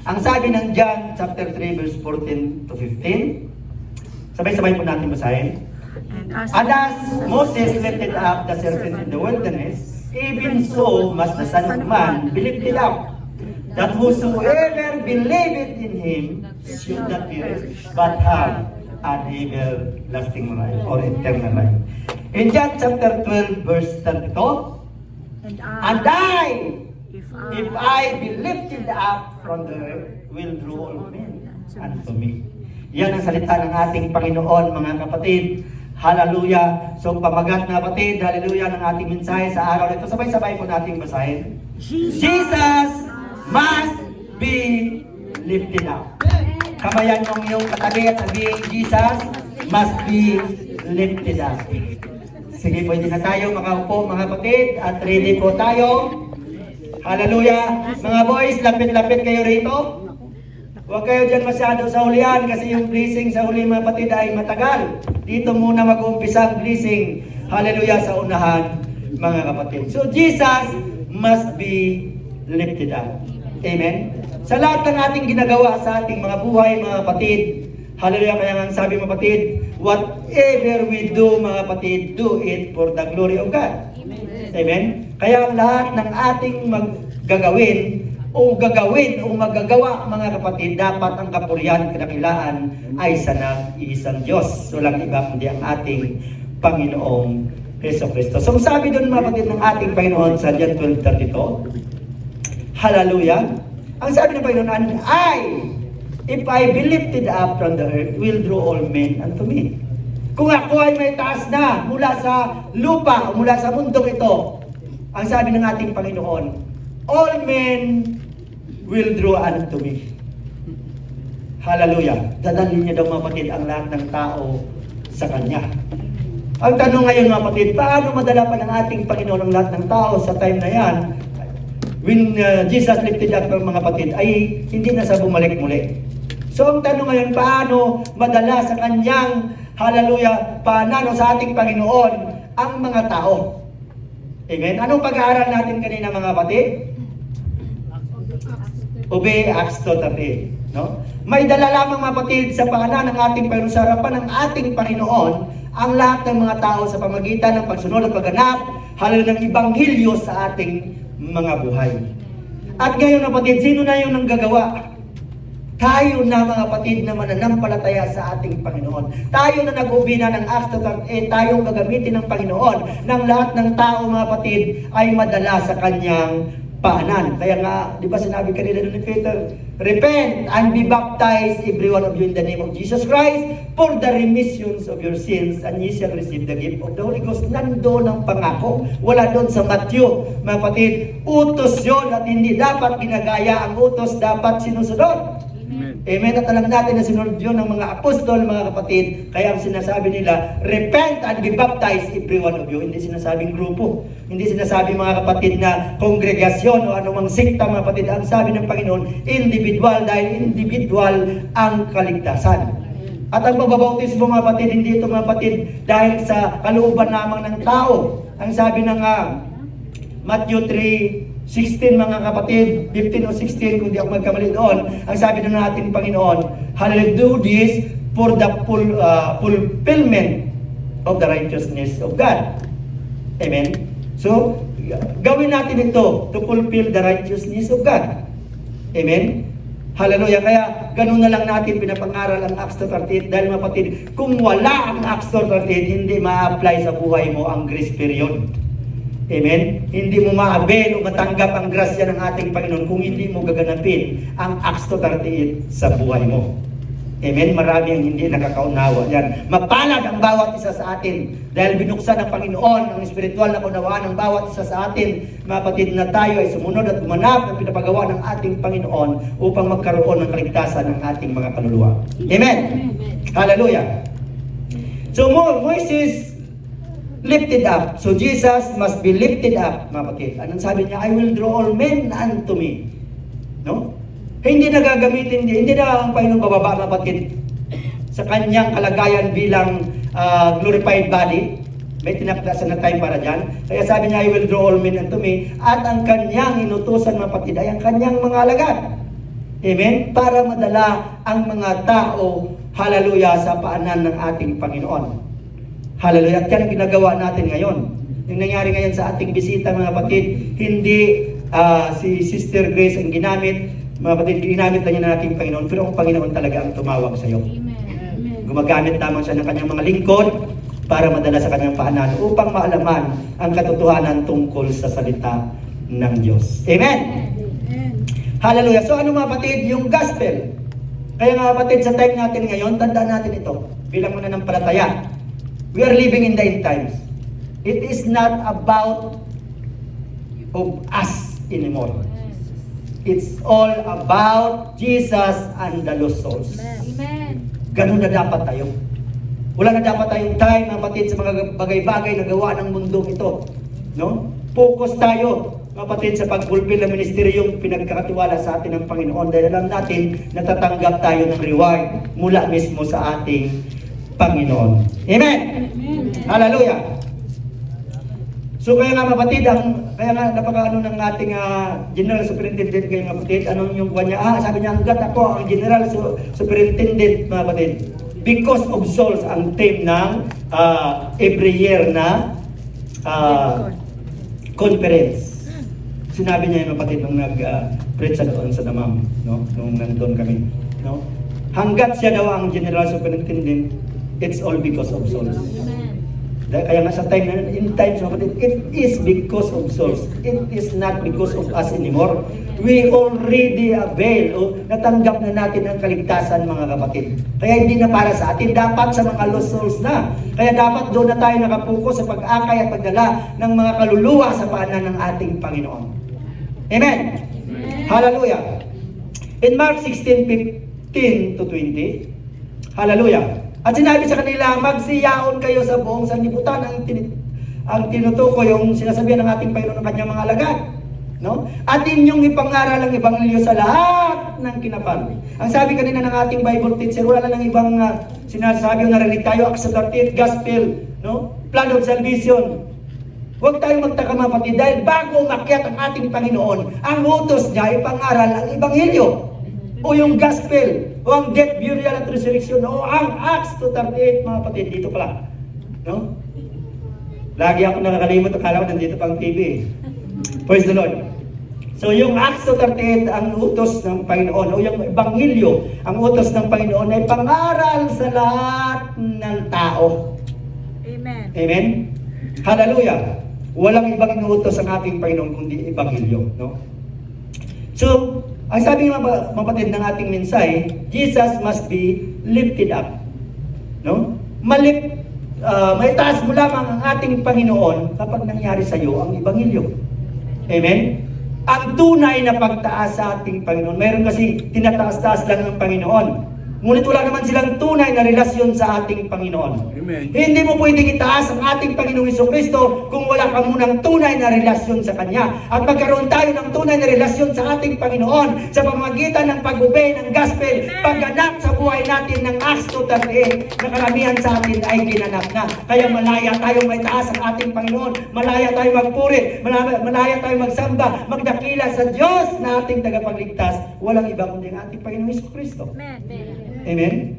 Ang sabi ng John chapter 3 verse 14 to 15, sabay-sabay po natin basahin. And as Moses lifted up the serpent in the wilderness, even so must the Son of Man be lifted up, that whosoever believeth in him should not perish, but have an everlasting life or eternal life. In John chapter 12 verse 32, and I, if I be lifted up from the earth, will draw all men unto me. Yan ang salita ng ating Panginoon, mga kapatid. Hallelujah! So pamagat na kapatid, hallelujah ng ating mensahe sa araw na ito. Sabay-sabay po nating basahin. Jesus must be lifted up. Kamayan mong iyong katabi at sabihin, Jesus must be lifted up. Sige, pwede na tayo makaupo mga kapatid at ready po tayo. Hallelujah! Mga boys, lapit-lapit kayo rito. Huwag kayo dyan masyado sa hulihan kasi yung blessing sa huli mga kapatid ay matagal. Dito muna mag-uumpisa ang blessing. Hallelujah sa unahan mga kapatid. So Jesus must be lifted up. Amen? Sa lahat ng ating ginagawa sa ating mga buhay mga kapatid, hallelujah, kaya nga sabi mga kapatid, whatever we do mga kapatid, do it for the glory of God. Amen? Kaya ang lahat ng ating gagawin o magagawa mga kapatid, dapat ang kapurihan, kadakilaan ay sa nag-iisang Diyos. So lang iba kundi ang ating Panginoong Jesucristo. So sabi doon mga kapatid ng ating Panginoon sa John 12:32, hallelujah, ang sabi ng Panginoon, and I, if I be lifted up from the earth, will draw all men unto me. Kung ako ay may taas na mula sa lupa o mula sa mundong ito, ang sabi ng ating Panginoon, all men will draw unto me. Hallelujah. Dadalhin niya daw mga kapatid ang lahat ng tao sa Kanya. Ang tanong ngayon mga kapatid, paano madala pa ng ating Panginoon ang lahat ng tao sa time na yan? When Jesus lifted up mga kapatid, ay hindi na sa bumalik muli. So ang tanong ngayon, paano madala sa Kanyang, hallelujah, paano sa ating Panginoon ang mga tao? Amen? Anong pag-aaral natin kanina mga kapatid? Obey Acts 2:38, no? May dala lamang mga kapatid sa paanan ng ating Panginoon, sa harapan ng ating Panginoon, ang lahat ng mga tao sa pamagitan ng pagsunod at pagganap, hallelujah, ng Ibanghilyo sa ating mga buhay. At ngayon kapatid, sino na yung nanggagawa? Tayo na mga kapatid na mananampalataya sa ating Panginoon. Tayo na nag-ubi na ng Acts 2:38, tayong gagamitin ng Panginoon ng lahat ng tao mga kapatid ay madala sa Kanyang paanan. Kaya nga, di ba sinabi kanina ni Peter, repent and be baptized every one of you in the name of Jesus Christ for the remissions of your sins, and ye shall receive the gift of the Holy Ghost. Nandoon ang pangako. Wala doon sa Matthew, mga kapatid. Utos yun at hindi dapat ginagaya. Ang utos dapat sinusunod. Amen. At alam natin na sinunod yun ng mga apostol, mga kapatid. Kaya ang sinasabi nila, repent and be baptized every one of you. Hindi sinasabing grupo. Hindi sinasabing mga kapatid na kongregasyon o anumang sikta mga kapatid. Ang sabi ng Panginoon, individual, dahil individual ang kaligtasan. At ang pagbabautismo mga kapatid, hindi ito mga kapatid dahil sa kalooban lamang ng tao. Ang sabi ng Matthew 3:16 mga kapatid, 15 o 16 kung di ako magkamali doon, ang sabi ng ating Panginoon, hallelujah, do this for the fulfillment of the righteousness of God. Amen? So, gawin natin ito to fulfill the righteousness of God. Amen? Hallelujah. Kaya ganun na lang natin pinapangaral ang Acts 2:38 dahil mga kapatid, kung wala ang Acts 2:38, hindi ma-apply sa buhay mo ang grace period. Amen? Hindi mo ma-avail o matanggap ang grasya ng ating Panginoon kung hindi mo gaganapin ang Acts 2:38 sa buhay mo. Amen? Marami ang hindi nakakaunawa. Yan. Mapalad ang bawat isa sa atin dahil binuksan ng Panginoon ang espiritual na kaunawaan ng bawat isa sa atin, mga kapatid, na tayo ay sumunod at gumanap ng pinapagawa ng ating Panginoon upang magkaroon ng kaligtasan ng ating mga kaluluwa. Amen? Hallelujah! So Moses lifted up. So Jesus must be lifted up, mga kapatid. Anong sabi niya? I will draw all men unto me. No? Hindi na gagamitin, hindi na ang Panginoon bababa, mga kapatid, sa kanyang kalagayan bilang glorified body. May tinakdasan na time para dyan. Kaya sabi niya, I will draw all men unto me. At ang kanyang inutusan, mga kapatid, ay ang kanyang mga alagad. Amen? Para madala ang mga tao, hallelujah, sa paanan ng ating Panginoon. Hallelujah. At yan ang ginagawa natin ngayon. Yung nangyari ngayon sa ating bisita, mga kapatid, hindi si Sister Grace ang ginamit, mga kapatid, ginamit lang niya ng ating Panginoon, pero ang Panginoon talaga ang tumawag sa iyo. Gumagamit lamang siya ng kanyang mga lingkod para madala sa kanyang paanan upang maalaman ang katotohanan tungkol sa salita ng Diyos. Amen? Hallelujah. So ano mga kapatid, yung gospel. Kaya mga kapatid, sa time natin ngayon, tandaan natin ito bilang mananampalataya. We are living in the end times. It is not about of us anymore. It's all about Jesus and the lost souls. Amen. Ganun na dapat tayo. Wala na dapat tayong time, mga kapatid, sa mga bagay-bagay na gawa ng mundong ito. No? Focus tayo, mga kapatid, sa pag-fulfill ng ministeryong pinagkakatiwala sa atin ng Panginoon dahil alam natin natatanggap tayo ng reward mula mismo sa ating Panginoon. Amen? Hallelujah! So kaya nga kapatid, kaya nga napakaano ng ating General Superintendent kayo mga kapatid, anong yung kuha niya? Sabi niya, hanggat ako ang General Superintendent mga kapatid, because of souls ang theme ng every year na conference. Sinabi niya yung kapatid nung nag-preach doon sa Damam, no? Nung nandun kami, no? Hanggat siya daw ang General Superintendent, it's all because of souls. Kaya nga sa time na, in times mga kapatid, it is because of souls. It is not because of us anymore. We already avail o natanggap na natin ang kaligtasan mga kapatid. Kaya hindi na para sa atin, dapat sa mga lost souls na. Kaya dapat doon na tayo nakapokus sa pag-akay at pagdala ng mga kaluluwa sa paanan ng ating Panginoon. Amen? Hallelujah! In Mark 16:15 to 20, hallelujah! At sinabi sa kanila, magsiyaon kayo sa buong sanlibutan. Ang tinutukoy yung sinasabihan ng ating Panginoon ng kanyang mga alagad. No? At inyong ipangaral ang ebanghelyo sa lahat ng kinapan. Ang sabi kanina ng ating Bible teacher, wala na ng ibang sinasabi o narinig tayo, Acts 38, Gospel, no? Plan of salvation. Huwag tayong magtaka mga kapatid, dahil bago umakyat ang ating Panginoon, ang utos niya ipangaral ang ebanghelyo. O yung gospel, o ang death, burial at resurrection, o ang Acts 2:38 mga kapatid, dito pala. No? Lagi ako nakakalimot, akala ko nandito pang TV. Praise the Lord. So yung Acts 2:38, ang utos ng Panginoon, o yung ebanghelyo, ang utos ng Panginoon ay pangaral sa lahat ng tao. Amen. Amen? Hallelujah. Walang ibang inuutos ang ating Panginoon kundi ebanghelyo. No? So, ang sabi ng mga kapatid ng ating mensahe, Jesus must be lifted up. No? May taas mo lamang ang ating Panginoon kapag nangyari sa iyo ang ebanghelyo. Amen? Ang tunay na pagtaas sa ating Panginoon. Mayroon kasi tinataas-taas lang ng Panginoon. Ngunit wala naman silang tunay na relasyon sa ating Panginoon. Amen. Hindi mo pwedeng itaas ang ating Panginoong Jesucristo kung wala ka munang tunay na relasyon sa Kanya. At magkaroon tayo ng tunay na relasyon sa ating Panginoon sa pamamagitan ng pag-obey ng gospel, pagganap sa buhay natin ng Acts 2:38 na karamihan sa atin ay ginanap na. Kaya malaya tayong may taas ang ating Panginoon, malaya tayong magpuri, malaya tayong magsamba, magdakila sa Diyos na ating tagapagligtas. Walang iba kundi ang ating Panginoong Jesucristo. Amen?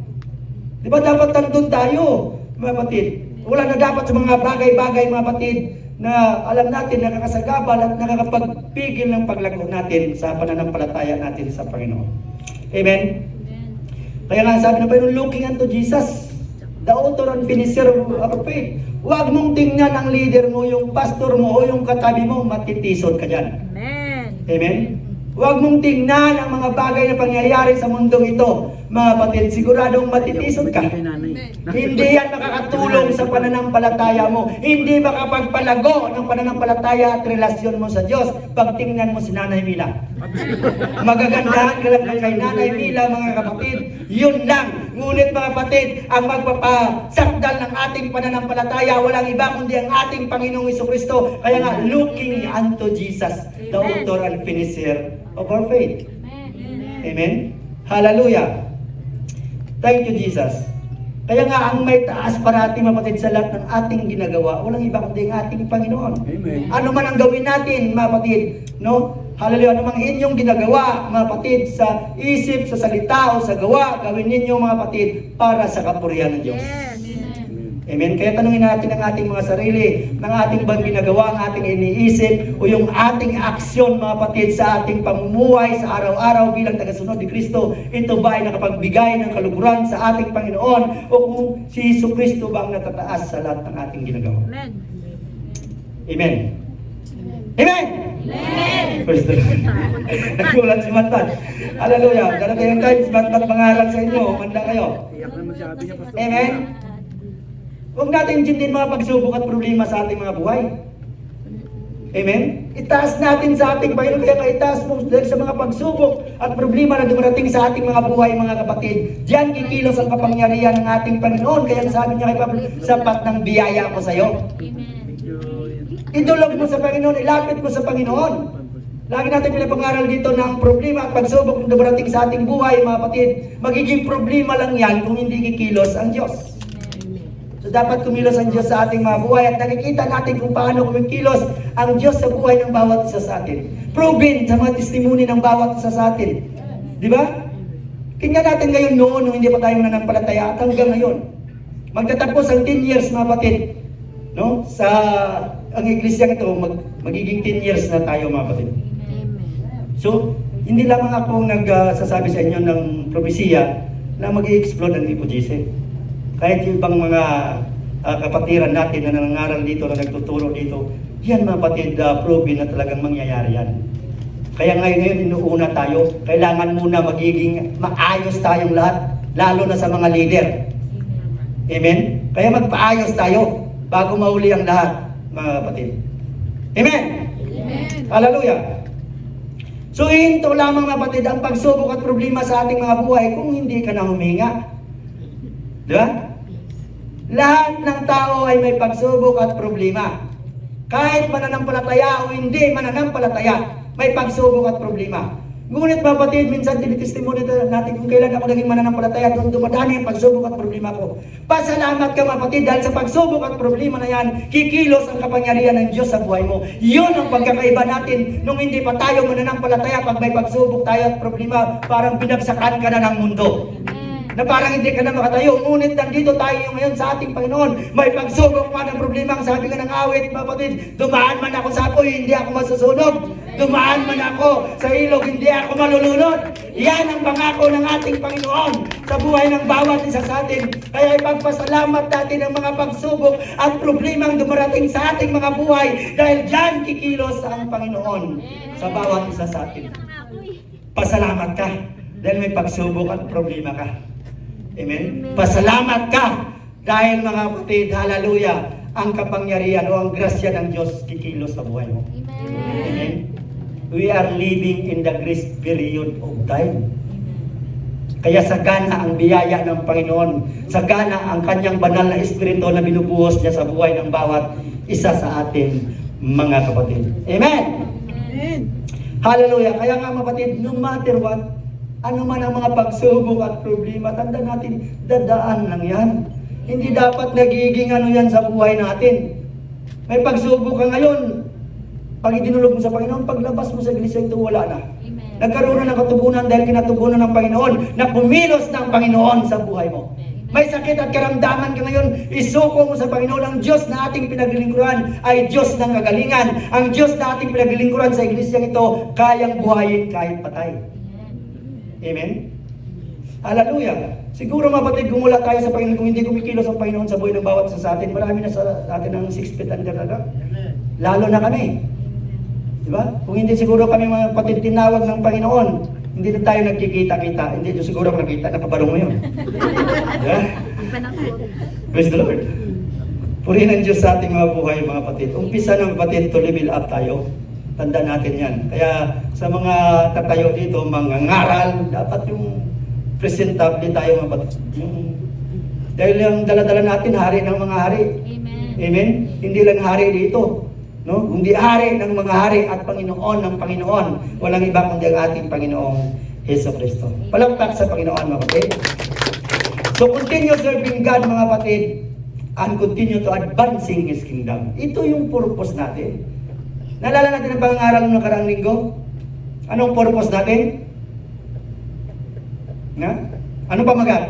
Di ba dapat nandun tayo, mga kapatid? Wala na dapat sa mga bagay-bagay, mga kapatid, na alam natin nakakasagabal at nakakapagpigil ng paglago natin sa pananampalataya natin sa Panginoon. Amen? Kaya nga sabi ng Panginoon, looking unto Jesus, the author and finisher of our faith. Huwag mong tingnan ang leader mo, yung pastor mo, o yung katabi mo, matitisod ka dyan. Amen. Amen? Huwag mong tingnan ang mga bagay na pangyayari sa mundong ito. Mga kapatid, siguradong matitisod ka. Hindi yan makakatulong sa pananampalataya mo. Hindi makapagpalago ng pananampalataya at relasyon mo sa Diyos pag tingnan mo si Nanay Mila. Magagandahan ka lang kay Nanay Mila, mga kapatid. Yun lang. Ngunit mga kapatid, ang magpapasakdal ng ating pananampalataya, walang iba kundi ang ating Panginoong Jesucristo. Kaya nga, looking unto Jesus, the author and finisher of our faith. Amen? Hallelujah. Thank you, Jesus. Kaya nga, ang may taas parati, mapatid sa lahat ng ating ginagawa, walang iba kundi ang ating Panginoon. Amen. Ano man ang gawin natin, mapatid, no? Hallelujah. Anumang inyong ginagawa, mga kapatid, sa isip, sa salita, o sa gawa, gawin ninyo, mga kapatid, para sa kapurihan ng Diyos. Amen. Kaya tanungin natin ang ating mga sarili, ng ating bang ginagawa, ang ating iniisip, o yung ating aksyon, mga kapatid, sa ating pamumuhay, sa araw-araw bilang tagasunod ni Kristo, ito ba ay nakapagbigay ng kaluguran sa ating Panginoon, o kung si Jesu Kristo ba ang natataas sa lahat ng ating ginagawa? Amen. Amen. Amen! Amen. Praise the Lord. Nagkulat si Matman. Hallelujah. Darating ang time, si Matman mangaral sa inyo. Manda kayo. Amen? Huwag natin intindihin mga pagsubok at problema sa ating mga buhay. Amen? Itaas natin sa ating Panginoon. Kaya itaas mo dahil sa mga pagsubok at problema na dumarating sa ating mga buhay, mga kapatid. Diyan kikilos ang kapangyarihan ng ating Panginoon. Kaya sabi niya kay Pablo, sapat ng biyaya ko sa iyo. Idulog mo sa Panginoon, ilapit mo sa Panginoon. Lagi natin pinapangaral dito na ang problema at pagsubok na dumarating sa ating buhay, mga kapatid, magiging problema lang yan kung hindi kikilos ang Diyos. So dapat kumilos ang Diyos sa ating mga buhay at nakikita natin kung paano kumikilos ang Diyos sa buhay ng bawat isa sa atin. Proven sa mga testimony ng bawat isa sa atin. Di ba? Tingnan natin ngayon noon nung hindi pa tayo mananampalataya at hanggang ngayon. Magtatapos ang 10 years, mga kapatid. No? Sa ang iglesia ito, magiging 10 years na tayo, mga kapatid. So, hindi lamang ako nagsasabi sa inyo ng propesiya na mag-i-explode ang Ipujise. Kahit yung ibang mga kapatiran natin na nangangaral dito, na nagtuturo dito, yan mga kapatid, proven na talagang mangyayari yan. Kaya ngayon inuuna tayo, kailangan muna magiging maayos tayong lahat, lalo na sa mga leader. Amen? Kaya magpaayos tayo bago mahuli ang lahat, mga kapatid. Amen? Amen. Hallelujah. So, hinto lamang, mga kapatid, ang pagsubok at problema sa ating mga buhay kung hindi ka na huminga. Di ba? Lahat ng tao ay may pagsubok at problema. Kahit mananampalataya o hindi mananampalataya, may pagsubok at problema. Ngunit, mga kapatid, minsan tinitestimony natin kung kailan ako naging mananampalataya, doon dumadami ang pagsubok at problema ko. Pasalamat ka, mga kapatid, dahil sa pagsubok at problema na yan, kikilos ang kapangyarihan ng Diyos sa buhay mo. Yun ang pagkakaiba natin nung hindi pa tayo mananampalataya. Pag may pagsubok tayo at problema, parang binagsakan ka na ng mundo. Na parang hindi ka na makatayo. Ngunit nandito tayo ngayon sa ating Panginoon. May pagsubok man ng problema. Ang sabi ka ng awit, mga kapatid, dumaan man ako sa apoy, hindi ako masusunog. Dumaan man ako sa ilog, hindi ako malulunod. Yan ang pangako ng ating Panginoon sa buhay ng bawat isa sa atin. Kaya ipagpasalamat natin ang mga pagsubok at problemang dumarating sa ating mga buhay. Dahil dyan kikilos ang Panginoon sa bawat isa sa atin. Pasalamat ka dahil may pagsubok at problema ka. Amen? Pasalamat ka dahil, mga kapatid, hallelujah, ang kapangyarihan o ang grasya ng Diyos kikilos sa buhay mo. Amen? We are living in the grace period of time. Kaya sagana ang biyaya ng Panginoon, sagana ang kanyang banal na espiritu na binubuhos niya sa buhay ng bawat isa sa atin, mga kapatid. Amen? Amen. Hallelujah. Kaya nga, mga kapatid, no matter what, ano man ang mga pagsubok at problema, tanda natin, dadaan lang yan. Hindi dapat nagiging ano yan sa buhay natin. May pagsubok ka ngayon, pag idinulog mo sa Panginoon, paglabas mo sa iglesia ito, wala na. Amen. Nagkaroon na ng katubunan dahil kinatubunan ng Panginoon, na pumilos ng Panginoon sa buhay mo. May sakit at karamdaman ka ngayon, isuko mo sa Panginoon. Ang Diyos na ating pinaglilingkuran ay Diyos ng kagalingan. Ang Diyos na ating pinaglilingkuran sa iglesia ito, kayang buhayin kahit patay. Amen? Hallelujah. Siguro, mga kapatid, kung wala tayo sa Panginoon, kung hindi kumikilos ang Panginoon sa buhay ng bawat isa sa atin, marami na sa atin ang 6 feet under na. Lalo na kami. Diba? Kung hindi siguro kami, mga kapatid, tinawag ng Panginoon, hindi na tayo nagkikita-kita. Hindi nyo siguro nakita, nakabarong mo yun. Diba? Praise the Lord. Purihin ang Diyos sa ating mga buhay, mga kapatid. Umpisa ng kapatid to level up tayo. Tanda natin yan. Kaya sa mga tatayo dito, mga ngaral, dapat yung presentable tayo, mga kapatid. Dahil yung dala-dala natin, hari ng mga hari. Amen. Amen? Hindi lang hari dito. No? Hindi hari ng mga hari at Panginoon ng Panginoon. Walang iba kundi ang ating Panginoong Hesus Kristo. Palakpak sa Panginoon, mga kapatid. So continue serving God, mga kapatid, and continue to advancing His kingdom. Ito yung purpose natin. Naalala natin ang pangangaral ng nakaraang linggo? Anong purpose natin? Anong pamagat?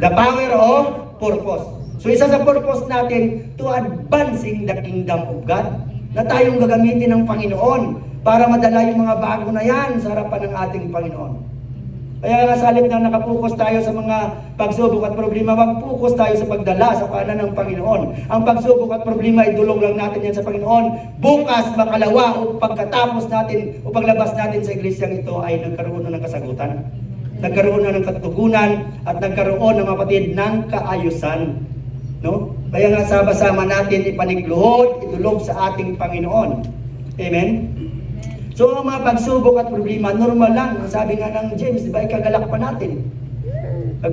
The power of purpose. So isa sa purpose natin to advancing the kingdom of God, na tayong gagamitin ng Panginoon para madala yung mga bago na yan sa harapan ng ating Panginoon. Kaya nga sa halip na nakapokus tayo sa mga pagsubok at problema, mag-focus tayo sa pagdala sa paanan ng Panginoon. Ang pagsubok at problema, idulong lang natin yan sa Panginoon. Bukas, makalawa, o pagkatapos natin, o paglabas natin sa iglesyang ito, ay nagkaroon na ng kasagutan. Nagkaroon na ng katugunan, at nagkaroon ng kapatid ng kaayusan. No? Kaya nga sama-sama natin ipanigluhod, idulog sa ating Panginoon. Amen? So ang mga pagsubok at problema, normal lang. Sabi nga ng James, di ba, ikagalak pa natin. Pag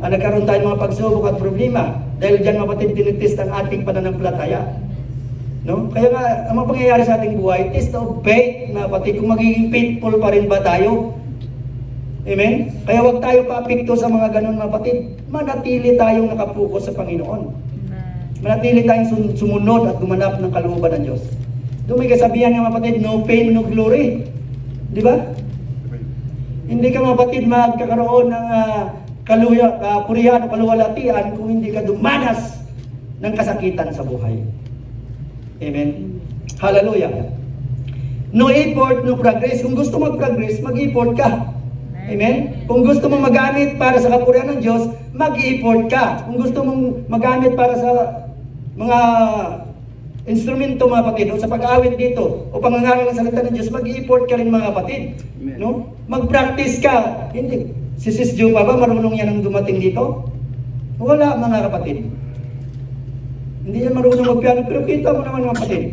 nagkaroon tayo ng mga pagsubok at problema, dahil dyan mapatid tinitest ang ating pananampalataya. No? Kaya nga, ang mga pangyayari sa ating buhay, test of faith, na pati kung magiging faithful pa rin ba tayo. Amen? Kaya huwag tayo paapekto sa mga ganun mga kapatid. Manatili tayong nakapokus sa Panginoon. Manatili tayong sumunod at gumanap ng kalooban ng Diyos. Doon may kasabihan ng mga kapatid, no pain, no glory. Di ba? Hindi ka mga kapatid magkakaroon ng kapurihan o kaluwalhatian kung hindi ka dumanas ng kasakitan sa buhay. Amen? Hallelujah. No effort, no progress. Kung gusto mag-progress, mag-effort ka. Amen? Kung gusto mong magamit para sa kapurihan ng Diyos, mag-effort ka. Kung gusto mong magamit para sa mga instrumento mga kapatid, o sa pag-awit dito, o pangangaral ng salita ng Diyos, mag-effort ka rin mga kapatid. No? Mag-practice ka. Hindi. Si Sis Jo pa ba, marunong yan ang dumating dito? Wala mga kapatid. Hindi yan marunong mag-piano, pero kita mo naman mga kapatid.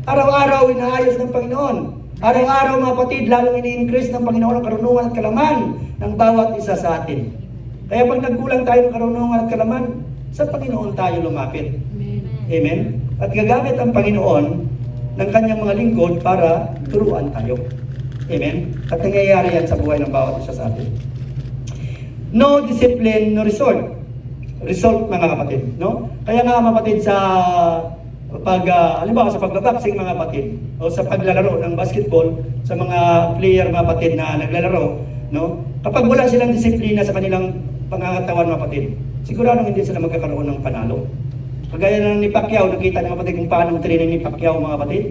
Araw-araw inaayos ng Panginoon. Araw-araw mga kapatid, lalong ini-increase ng Panginoon ang karunungan at kalaman ng bawat isa sa atin. Kaya pag nagkulang tayo ng karunungan at kalaman, sa Panginoon tayo lumapit. Amen? At gagamit ang Panginoon ng kanyang mga lingkod para turuan tayo. Amen? At nangyayari yan sa buhay ng bawat isa sa atin. No discipline, no result. Result mga kapatid. No? Kaya nga mga kapatid sa halimbawa sa pagbaboxing mga kapatid, o sa paglalaro ng basketball, sa mga player mga kapatid na naglalaro, no? Kapag wala silang disiplina sa kanilang pangangatawan mga kapatid, siguradong hindi sila magkakaroon ng panalo. Kagaya na ni Pacquiao, nakita ng kapatid kung paano ang training ni Pacquiao mga kapatid.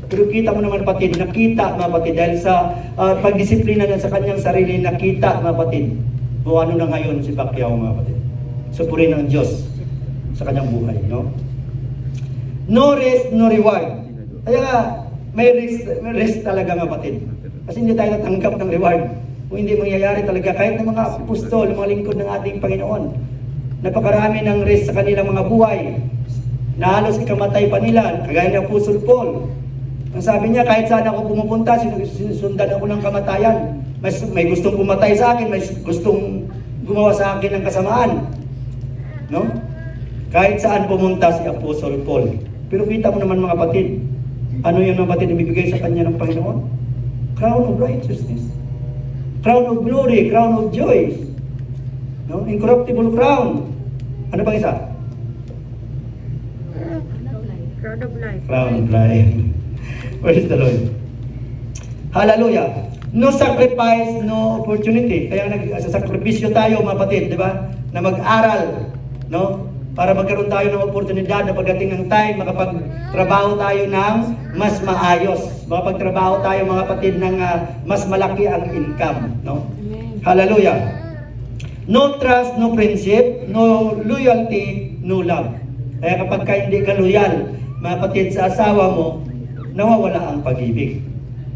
Pero kita mo naman kapatid, nakita mga kapatid, dahil sa pagdisiplina niya sa kanyang sarili, nakita mga kapatid, o ano na ngayon si Pacquiao mga kapatid. Supurin ng Diyos sa kanyang buhay, no? No rest, no reward. Kaya nga, may rest talaga mga kapatid. Kasi hindi tayo natanggap ng reward. Kung hindi mangyayari talaga, kahit ng mga apostol, mga lingkod ng ating Panginoon, napakarami ng rest sa kanilang mga buhay, na halos ikamatay pa nila, kagaya ni Apostle Paul. Ang sabi niya, kahit saan ako pumupunta, sinusundan ako ng kamatayan. May gustong pumatay sa akin, may gustong gumawa sa akin ng kasamaan. No? Kahit saan pumunta si Apostle Paul. Pero kita mo naman mga kapatid, ano yung mga kapatid ibibigay sa kanya ng Panginoon? Crown of righteousness. Crown of glory, crown of joy. No? Incorruptible crown. Ano bang isa? Crown of life. Crown of life. Praise the Lord. Hallelujah. No sacrifice, no opportunity. Kaya sa sakripisyo tayo mga kapatid, di ba? Na mag-aral, no? Para magkaroon tayo ng oportunidad na pagdating ng time, makapagtrabaho tayo ng mas maayos. Makapagtrabaho tayo mga kapatid ng mas malaki ang income. No? Hallelujah. No trust, no friendship, no loyalty, no love. Kaya kapag hindi ka loyal, mga kapatid, sa asawa mo, nawawala ang pag-ibig.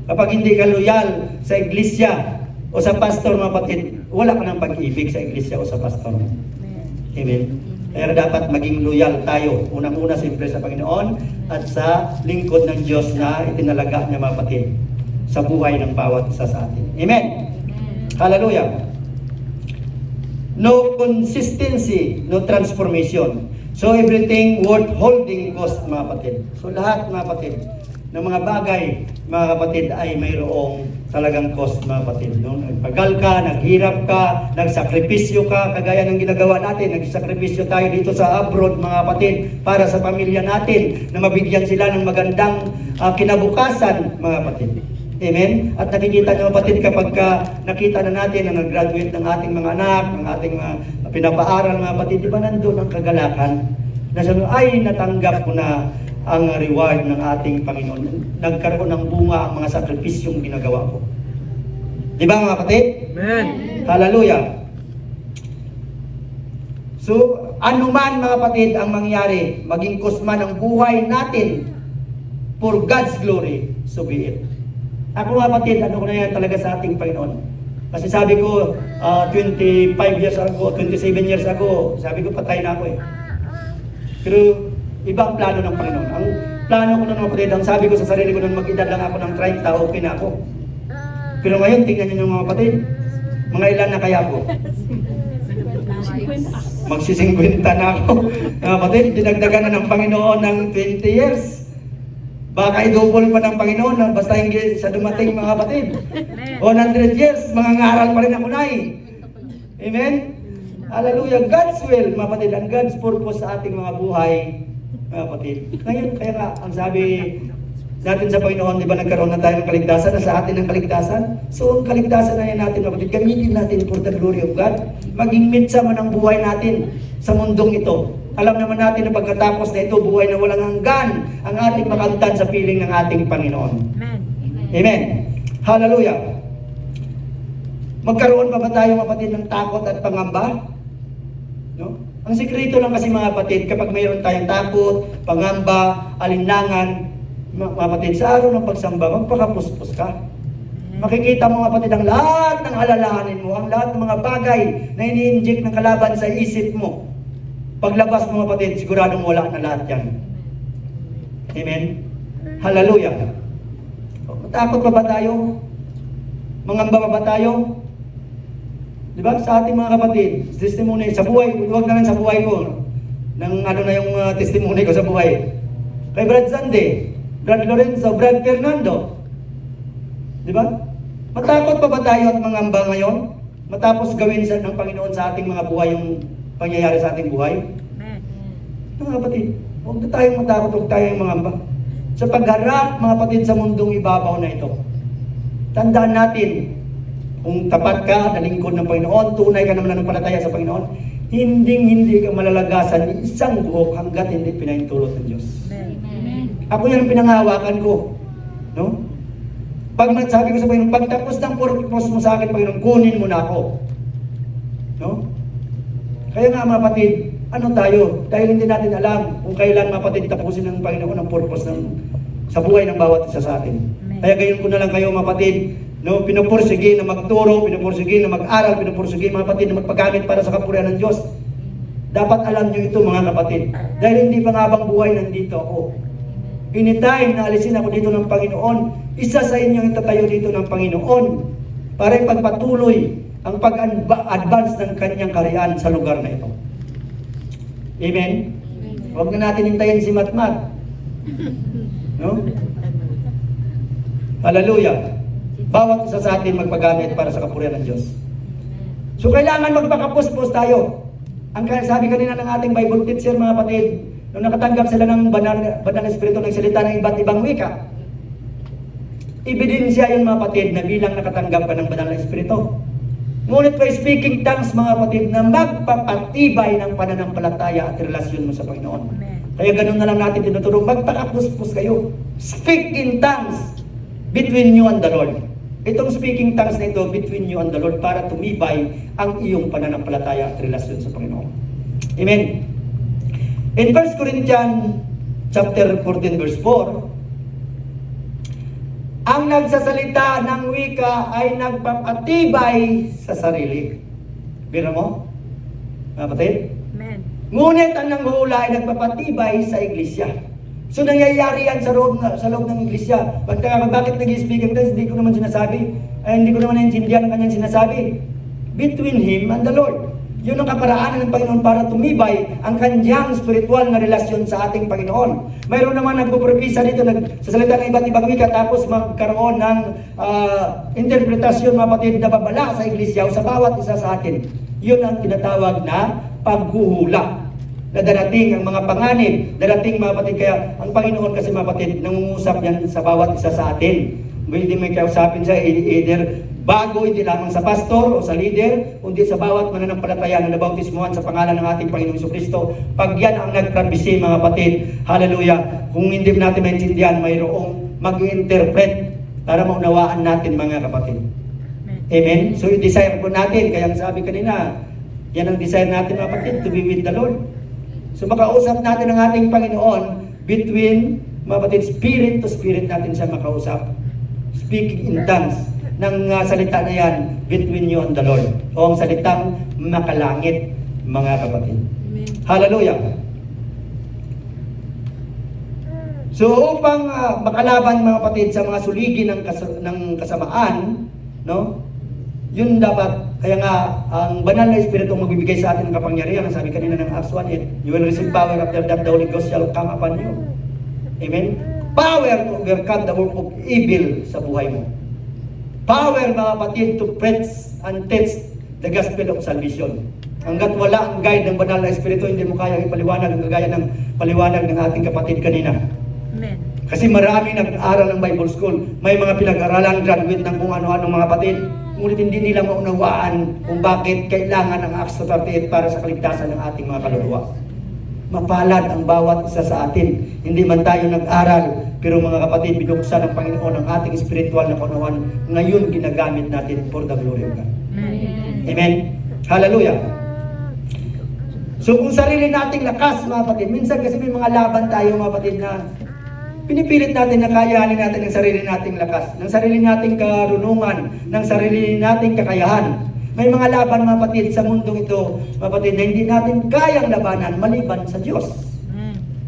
Kapag hindi ka loyal sa iglesia o sa pastor, mga kapatid, wala ka ng pag-ibig sa iglesia o sa pastor mo. Amen. Kaya dapat maging loyal tayo. Unang-una siyempre sa Panginoon at sa lingkod ng Diyos na itinalaga niya mga kapatid sa buhay ng bawat isa sa atin. Amen. Hallelujah. No consistency, no transformation. So everything worth holding cost mga kapatid. So lahat mga kapatid ng mga bagay, mga kapatid, ay mayroong talagang cost, mga kapatid. No? Nagpagal ka, naghirap ka, nagsakripisyo ka, kagaya ng ginagawa natin. Nagsakripisyo tayo dito sa abroad, mga kapatid, para sa pamilya natin, na mabigyan sila ng magandang kinabukasan, mga kapatid. Amen? At nakikita nyo, kapatid, kapag nakita na natin na nag-graduate ng ating mga anak, ng ating pinapaaral, mga kapatid, di ba nandun ang kagalakan? Na sabi, ay, natanggap ko na ang reward ng ating Panginoon. Nagkaroon ng bunga ang mga sakripisyong ginagawa ko. Di ba, mga kapatid? Amen. Hallelujah. So, anuman, mga kapatid, ang mangyari, maging kusman ang buhay natin for God's glory, so be it. Ako, mga kapatid, ano ko na yan talaga sa ating Panginoon. Kasi sabi ko, 25 years ago, 27 years ago, sabi ko, patay na ako eh. Pero, iba ang plano ng Panginoon. Ang plano ko nun, mga kapatid, ang sabi ko sa sarili ko nun, mag-edad lang ako ng 30, okay na ako. Pero ngayon, tingnan nyo mga kapatid, mga ilan na kaya ako? Magsisingkwenta na ako. Mga kapatid, dinagdagan na ng Panginoon ng 20 years. Baka i-double pa ng Panginoon na basta hindi sa dumating, mga kapatid. 100 years, mga ngaral pa rin ako na eh. Amen? Hallelujah. God's will, mga kapatid, and God's purpose sa ating mga buhay, mga kapatid. Ngayon, kaya nga, ang sabi natin sa Panginoon, di ba nagkaroon na tayo ng kaligtasan, na sa atin ang kaligtasan? So, ang kaligtasan na yan natin, mga kapatid, gamitin natin for the glory of God. Maging mitsa man ang buhay natin sa mundong ito. Alam naman natin na pagkatapos na ito, buhay na walang hanggan ang ating makamtan sa piling ng ating Panginoon. Amen. Amen. Hallelujah. Magkaroon pa ba tayo, mga kapatid, ng takot at pangamba? No? Ang sikreto lang kasi, mga kapatid, kapag mayroon tayong takot, pangamba, alinlangan, mga kapatid, sa araw ng pagsamba, magpakapuspos ka. Makikita mo, mga kapatid, ang lahat ng alalahanin mo, ang lahat ng mga bagay na ini-inject ng kalaban sa isip mo. Paglabas mo, mga kapatid, siguradong wala na lahat yan. Amen? Hallelujah. Takot pa ba tayo? Mangamba pa ba tayo? Di ba? Sa ating mga kapatid, testimony sa buhay, huwag na lang sa buhay ko. Nang ano na yung testimony ko sa buhay. Kay Brad Sande, Brad Lorenzo, Brad Fernando. Di ba? Matakot pa ba tayo at mangamba ngayon? Matapos gawin ng Panginoon sa ating mga buhay yung pangyayari sa ating buhay? Amen. Mga kapatid, huwag na tayong matakot, huwag tayong mangamba. Sa pagharap, mga kapatid, sa mundong ibabaw na ito, tandaan natin, kung tapat ka na lingkod ng Panginoon, tunay ka naman nananampalataya sa Panginoon, hindi ka malalagasan ni isang buhok hanggat hindi pinahintulot ng Diyos. Amen. Ako yan ang pinanghawakan ko. No? Pag sabi ko sa Panginoon, pagtapos ng purpose mo sa akin, Panginoon, kunin mo na ako. No? Kaya nga, mga kapatid, ano tayo? Dahil hindi natin alam kung kailan, mga kapatid, tapusin ng Panginoon ang purpose sa buhay ng bawat isa sa atin. Amen. Kaya gayon ko na lang kayo, mga kapatid, no, pinupursige na magturo, pinupursige na mag-aral, pinupursige, mga kapatid, na magpagamit para sa kapurihan ng Diyos. Dapat alam nyo ito, mga kapatid. Dahil hindi pa nga bang buhay nandito ako. Anytime na alisin ako dito ng Panginoon, isa sa inyo itatayo dito ng Panginoon para ipagpatuloy ang pag-advance ng kanyang kaharian sa lugar na ito. Amen? Huwag na natin hintayin si Matmat. No? Hallelujah. Bawat isa sa atin magpagamit para sa kapurihan ng Diyos. So kailangan magpakapuspos tayo. Ang sabi kanina ng ating Bible teacher, mga kapatid, nung nakatanggap sila ng banal na espiritu ng salita ng iba't ibang wika, ebidensya yun, mga kapatid, na bilang nakatanggap ka ng banal na espiritu. Ngunit by speaking tongues, mga kapatid, na magpapatibay ng pananampalataya at relasyon mo sa Panginoon. Amen. Kaya ganun na lang natin tinuturo, magpakapuspos kayo. Speak in tongues between you and the Lord. Itong speaking tongues na ito between you and the Lord para tumibay ang iyong pananampalataya at relasyon sa Panginoon. Amen. In 1 Corinthians chapter 14 verse 4, ang nagsasalita ng wika ay nagpapatibay sa sarili. Biro mo? Mga kapatid? Amen. Ngunit ang nanghula ay nagpapatibay sa iglesia. So nangyayari yan sa loob ng iglesia. Bakit nag-speak ang tongues? Hindi ko naman naintindihan ang kanyang sinasabi. Between him and the Lord. Yun ang kaparaanan ng Panginoon para tumibay ang kanyang spiritual na relasyon sa ating Panginoon. Mayroon naman nagpupropisa dito, nagsasalita ng iba't ibang wika, tapos magkaroon ng interpretasyon, mga kapatid, na babala sa iglesia o sa bawat isa sa atin. Yun ang tinatawag na paghuhula. Na darating ang mga panganib, darating mga kapatid, kaya ang Panginoon kasi mga kapatid, nangungusap yan sa bawat isa sa atin. Hindi may kausapin siya, either bago, hindi lamang sa pastor o sa leader, kundi sa bawat mananampalataya na nabautismuhan sa pangalan ng ating Panginoong Jesucristo. Pag yan ang nagprabisi, mga kapatid, hallelujah, kung hindi natin maintindihan, mayroong mag-interpret para maunawaan natin, mga kapatid. Amen? So, i-desire po natin, kaya sabi kanina, yan ang desire natin, mga kapatid, to be with the Lord. So, makausap natin ang ating Panginoon between, mga kapatid, spirit to spirit natin siya makausap. Speaking in tongues ng salita na yan between you and the Lord. O ang salitang makalangit, mga kapatid. Amen. Hallelujah. So upang makalaban, mga kapatid, sa mga suligi ng kasamaan, no? Yun dapat, kaya nga, ang banal na Espiritu ang magbibigay sa atin ng kapangyarihan. Ang sabi kanina ng Acts 1:8, you will receive power after that the Holy Ghost shall come upon you. Amen? Power to overcome the work of evil sa buhay mo. Power, mga kapatid, to preach and teach the gospel of salvation. Hanggat wala ang guide ng banal na Espiritu, hindi mo kayang ipaliwanag ang kagaya ng paliwanag ng ating kapatid kanina. Amen. Kasi marami nag-aaral ng Bible School. May mga pinag-aralan, graduate ng kung ano-ano, mga kapatid. Ngunit hindi nila maunawaan kung bakit kailangan ng Acts 2:38 para sa kaligtasan ng ating mga kaluluwa. Mapalad ang bawat isa sa atin. Hindi man tayo nag-aral, pero mga kapatid, binuksan ng Panginoon ang ating spiritual na kaunawan. Ngayon, ginagamit natin for the glory of God. Amen. Amen? Hallelujah! So kung sarili nating lakas, mga kapatid, minsan kasi may mga laban tayo, mga kapatid, na pinipilit natin na kayanin natin ng sarili nating lakas, ng sarili nating karunungan, ng sarili nating kakayahan. May mga laban, mga kapatid, sa mundong ito, mga kapatid, na hindi natin kayang labanan maliban sa Diyos.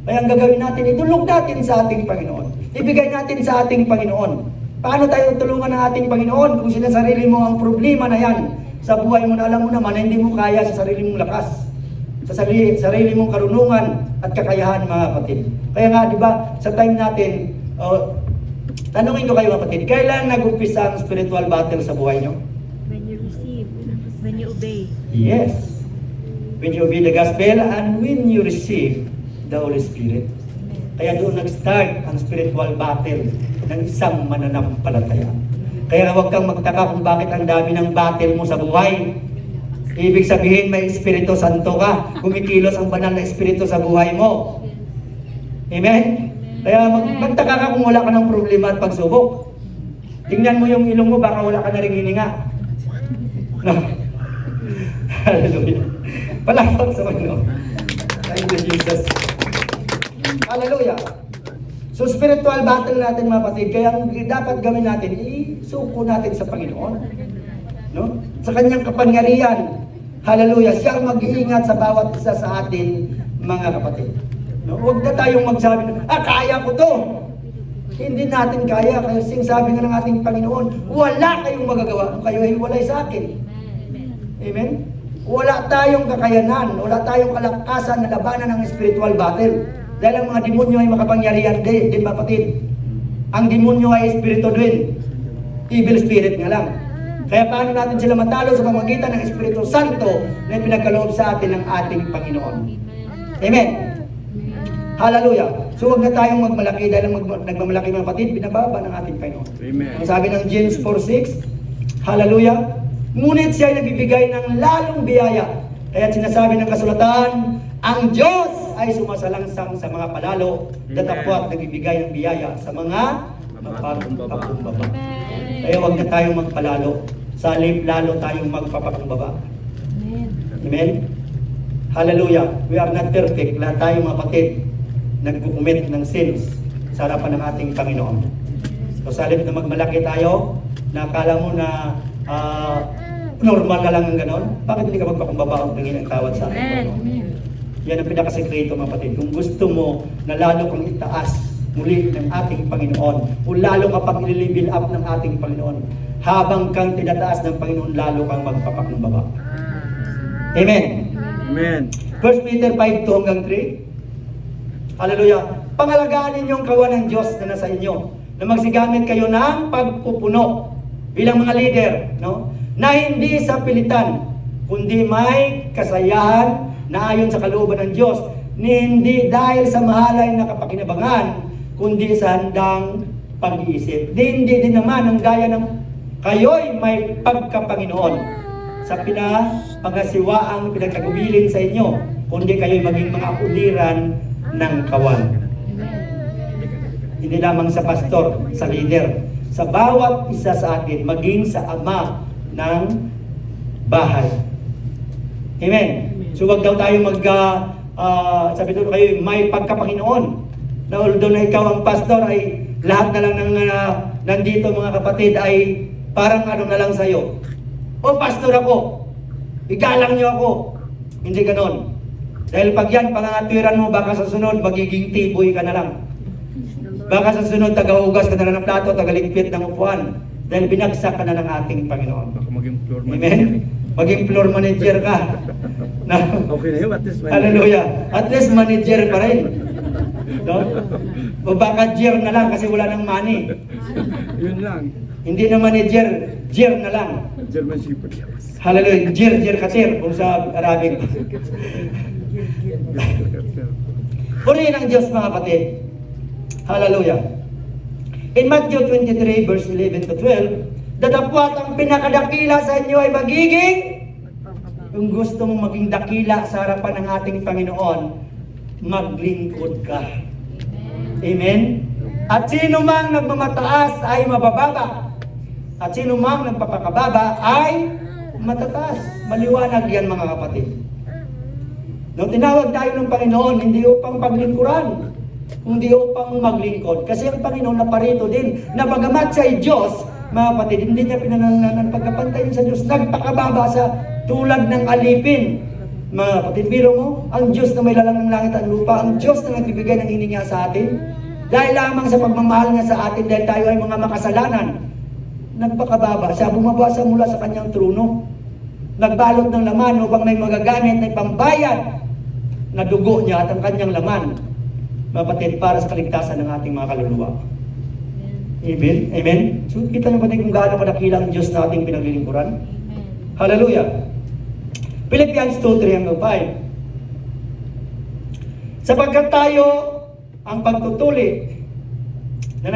Kaya ang gagawin natin, idulog natin sa ating Panginoon. Ibigay natin sa ating Panginoon. Paano tayo tulungan ng ating Panginoon kung sinasarili mo ang problema na yan sa buhay mo na alam mo naman na hindi mo kaya sa sarili mong lakas, sa sarili mong karunungan at kakayahan, mga kapatid. Kaya nga, di ba, sa time natin, tanungin ko kayo, mga kapatid, kailan nag-umpisa ang spiritual battle sa buhay nyo? When you receive, when you obey. Yes. When you obey the gospel and when you receive the Holy Spirit. Kaya doon nag-start ang spiritual battle ng isang mananampalataya. Kaya huwag kang magtaka kung bakit ang dami ng battle mo sa buhay. Ibig sabihin may Espiritu Santo ka. Kumikilos ang banal na Espiritu sa buhay mo. Amen? Kaya magtaka ka kung wala ka ng problema at pagsubok. Tingnan mo yung ilong mo, baka wala ka na rin hininga. No? Hallelujah. Palakpak sa Panginoon. Thank you, Jesus. Hallelujah. So spiritual battle natin, mga kapatid, kaya ang dapat gawin natin, isuko natin sa Panginoon. No? Sa kanyang kapangyarihan. Hallelujah. Siya ang mag-iingat sa bawat isa sa atin, mga kapatid. No? Huwag na tayong magsabi na, kaya ko to. Hindi natin kaya. Kaya sabi nga ng ating Panginoon, wala kayong magagawa kung kayo ay walay sa akin. Amen? Wala tayong kakayanan, wala tayong kalakasan na labanan ng spiritual battle. Dahil ang mga demonyo ay makapangyarihan din, kapatid. Ang demonyo ay espiritu din. Evil spirit nga lang. Kaya paano natin sila matalo sa pamamagitan ng Espiritu Santo na pinagkaloob sa atin ng ating Panginoon. Amen. Hallelujah. So huwag na tayong magmalaki dahil nagmamalaki, mga kapatid, binababa ng ating Panginoon. Amen. Ang sabi ng James 4:6, hallelujah. Ngunit siya ay nagbibigay ng lalong biyaya. Kaya sinasabi ng kasulatan, ang Diyos ay sumasalangsang sa mga palalo, datapwat nagbibigay ng biyaya sa mga magpapakumbaba. Kaya huwag na tayong magpalalo. Sa halip lalo tayong magpapakumbaba. Amen? Hallelujah. We are not perfect. Lahat tayo, mga kapatid, nagkukumit ng sins sa harapan ng ating Panginoon. So sa halip na magmalaki tayo, na akala mo na normal ka lang ng ganon, bakit hindi ka magpakumbaba ang tingin ang tawad sa ating Panginoon? Yan ang pinakasekreto, mga kapatid. Kung gusto mo na lalo kang itaas muli ng ating Panginoon, o lalo ka pang i-level up ng ating Panginoon, habang kang tinataas ng Panginoon, lalo kang magpapakumbaba. Amen. Amen. 1 Peter 5:2 hanggang 3. Hallelujah. Pangalagaan ninyo ang kawan ng Diyos na nasa inyo, na magsigamit kayo ng pagpupuno bilang mga leader, no? Na hindi sa pilitan, kundi may kasayahan na ayon sa kalooban ng Diyos, hindi dahil sa mahalay na kapakinabangan, kundi sa handang pag-iisip. Hindi din naman ang gaya ng kayo'y may pagkapanginoon sa pangasiwaang pinagtagubilin sa inyo, kundi kayo'y maging mga uliran ng kawan. Hindi lamang sa pastor, sa leader, sa bawat isa sa atin, maging sa ama ng bahay. Amen. So wag daw tayo sabi doon kayo, may pagkapanginoon. Na although na ikaw ang pastor, ay lahat na lang ng nandito mga kapatid ay parang ano na lang sa'yo. O pastor ako, igalang niyo ako. Hindi ganon. Dahil pag yan, pangangatwiran mo, baka sa sunod, magiging tiboy ka na lang. Baka sa sunod, tagahugas ka na lang ng plato, tagaligpit ng upuan. Dahil binagsak ka na ng ating Panginoon. Baka maging floor Amen? manager. Maging floor manager ka. Na, Okay na yun, at least hallelujah. At least manager pa rin. No? O baka jeer na lang kasi wala nang money. Yun lang. Hindi na manager, jeer na lang. German Shepherd. Hallelujah. Jeer katir kung sa Arabic. Purihin ang Diyos mga kapatid. Hallelujah. In Matthew 23 verse 11 to 12, datapwat ang pinakadakila sa inyo ay magiging, kung gusto mong maging dakila sa harapan ng ating Panginoon, maglingkod ka. Amen? At sino mang nagmamataas ay mabababa. At sino mang nagpapakababa ay matataas. Maliwanag yan mga kapatid. Nung tinawag tayo ng Panginoon, hindi upang paglingkuran, kundi upang maglingkod. Kasi ang Panginoon naparito din, na bagamat siya ay Diyos, mga kapatid, hindi niya pinanananan pagkapantayin sa Diyos, nagpakababa sa tulad ng alipin. Mga kapatid, biro mo, ang Diyos na may lalang ng langit at lupa, ang Diyos na nagbibigay ng hininga sa atin, dahil lamang sa pagmamahal niya sa atin, dahil tayo ay mga makasalanan, nagpakababa siya, bumaba siya mula sa kanyang trono, nagbalot ng laman upang may magagamit na pambayad na dugo niya at ang kanyang laman, mga kapatid, para sa kaligtasan ng ating mga kaluluwa. Amen? Amen? So, kita niyo ba kung gaano kadakila ang Diyos na ating pinaglilingkuran? Hallelujah! Philippians 2:3 hanggang 5. Sapagkat tayo ang pagtutuli na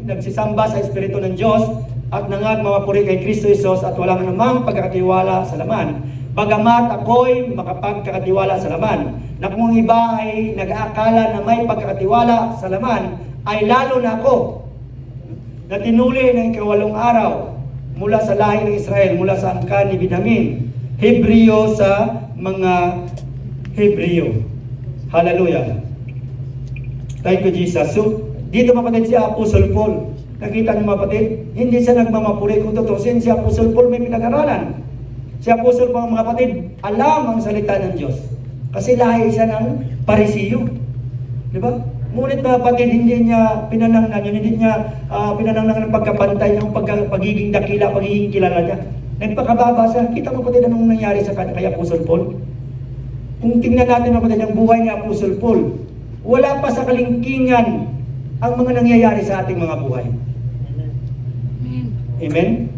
nagsisamba sa Espiritu ng Diyos at nangagmamapuri kay Kristo Jesus at walang namang pagkakatiwala sa laman. Bagamat ako'y makapagkakatiwala sa laman, na kung iba ay nag-aakala na may pagkakatiwala sa laman, ay lalo na ako na tinuli ng ikawalong araw mula sa lahi ng Israel, mula sa angkan ni Benjamin, Hebreo sa mga Hebreo. Hallelujah. Thank you, Jesus. So, dito mapatid si Apostle Paul. Nakita niyo mapatid, hindi siya nagmamapuri. Kung tutusin, si Apostle Paul may pinag-aralan. Si Apostle Paul, mga kapatid, alam ang salita ng Diyos. Kasi lahi siya ng Parisiyo. Di ba? Ngunit mga kapatid, hindi niya pinanangnan yun, hindi niya pinanangnan ng pagkapantay, ng pagiging dakila, pagiging kilala niya. Nagpakababa siya. Kita mo kapatid anong nangyari sa kanya kay Apostle Paul? Kung tingnan natin mga kapatid ang buhay ni Apostle Paul, wala pa sa kalingkingan ang mga nangyayari sa ating mga buhay. Amen?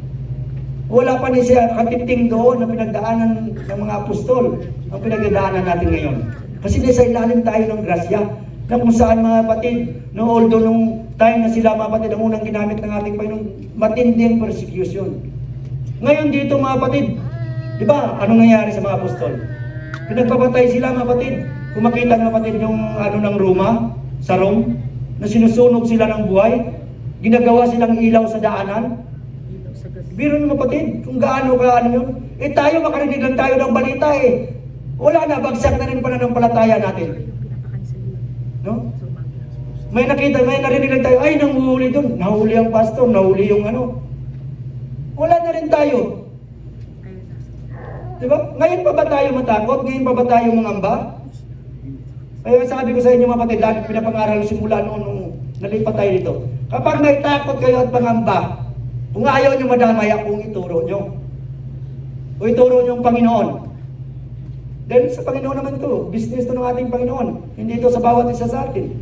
Wala pa ni siya katiting doon na pinagdaanan ng mga apostol ang pinagdaanan natin ngayon. Kasi nasa ilalim tayo ng grasya na kung saan mga kapatid, no, although nung time na sila mga kapatid ang unang ginamit ng ating Panginoon, matinding persecution. Ngayon dito mga kapatid, di ba, anong nangyari sa mga apostol? Pinagpapatay sila mga kapatid. Kung makita mga kapatid yung ano ng Roma, sa Rome, na sinusunog sila ng buhay, ginagawa silang ilaw sa daanan. Biro nyo mapatid, kung gaano ka ano yun. Eh tayo, makarinig lang tayo ng balita eh. Wala na, bagsak na rin pananampalataya natin. No? May nakita, may narinig lang tayo, ay nanguhuli doon. Nahuli ang pastor, nahuli yung ano. Wala na rin tayo. Diba? Ngayon pa ba tayo matakot? Ngayon pa ba tayo mangamba? Kaya sabi ko sa inyo mga kapatid, lagi pinapangaral simula noon nung nalipat tayo dito. Kapag may takot kayo at pangamba, kung ayaw nyo madamay akong ituro nyo. O ituro nyo ang Panginoon. Dahil sa Panginoon naman to, business to ng ating Panginoon. Hindi ito sa bawat isa sa atin.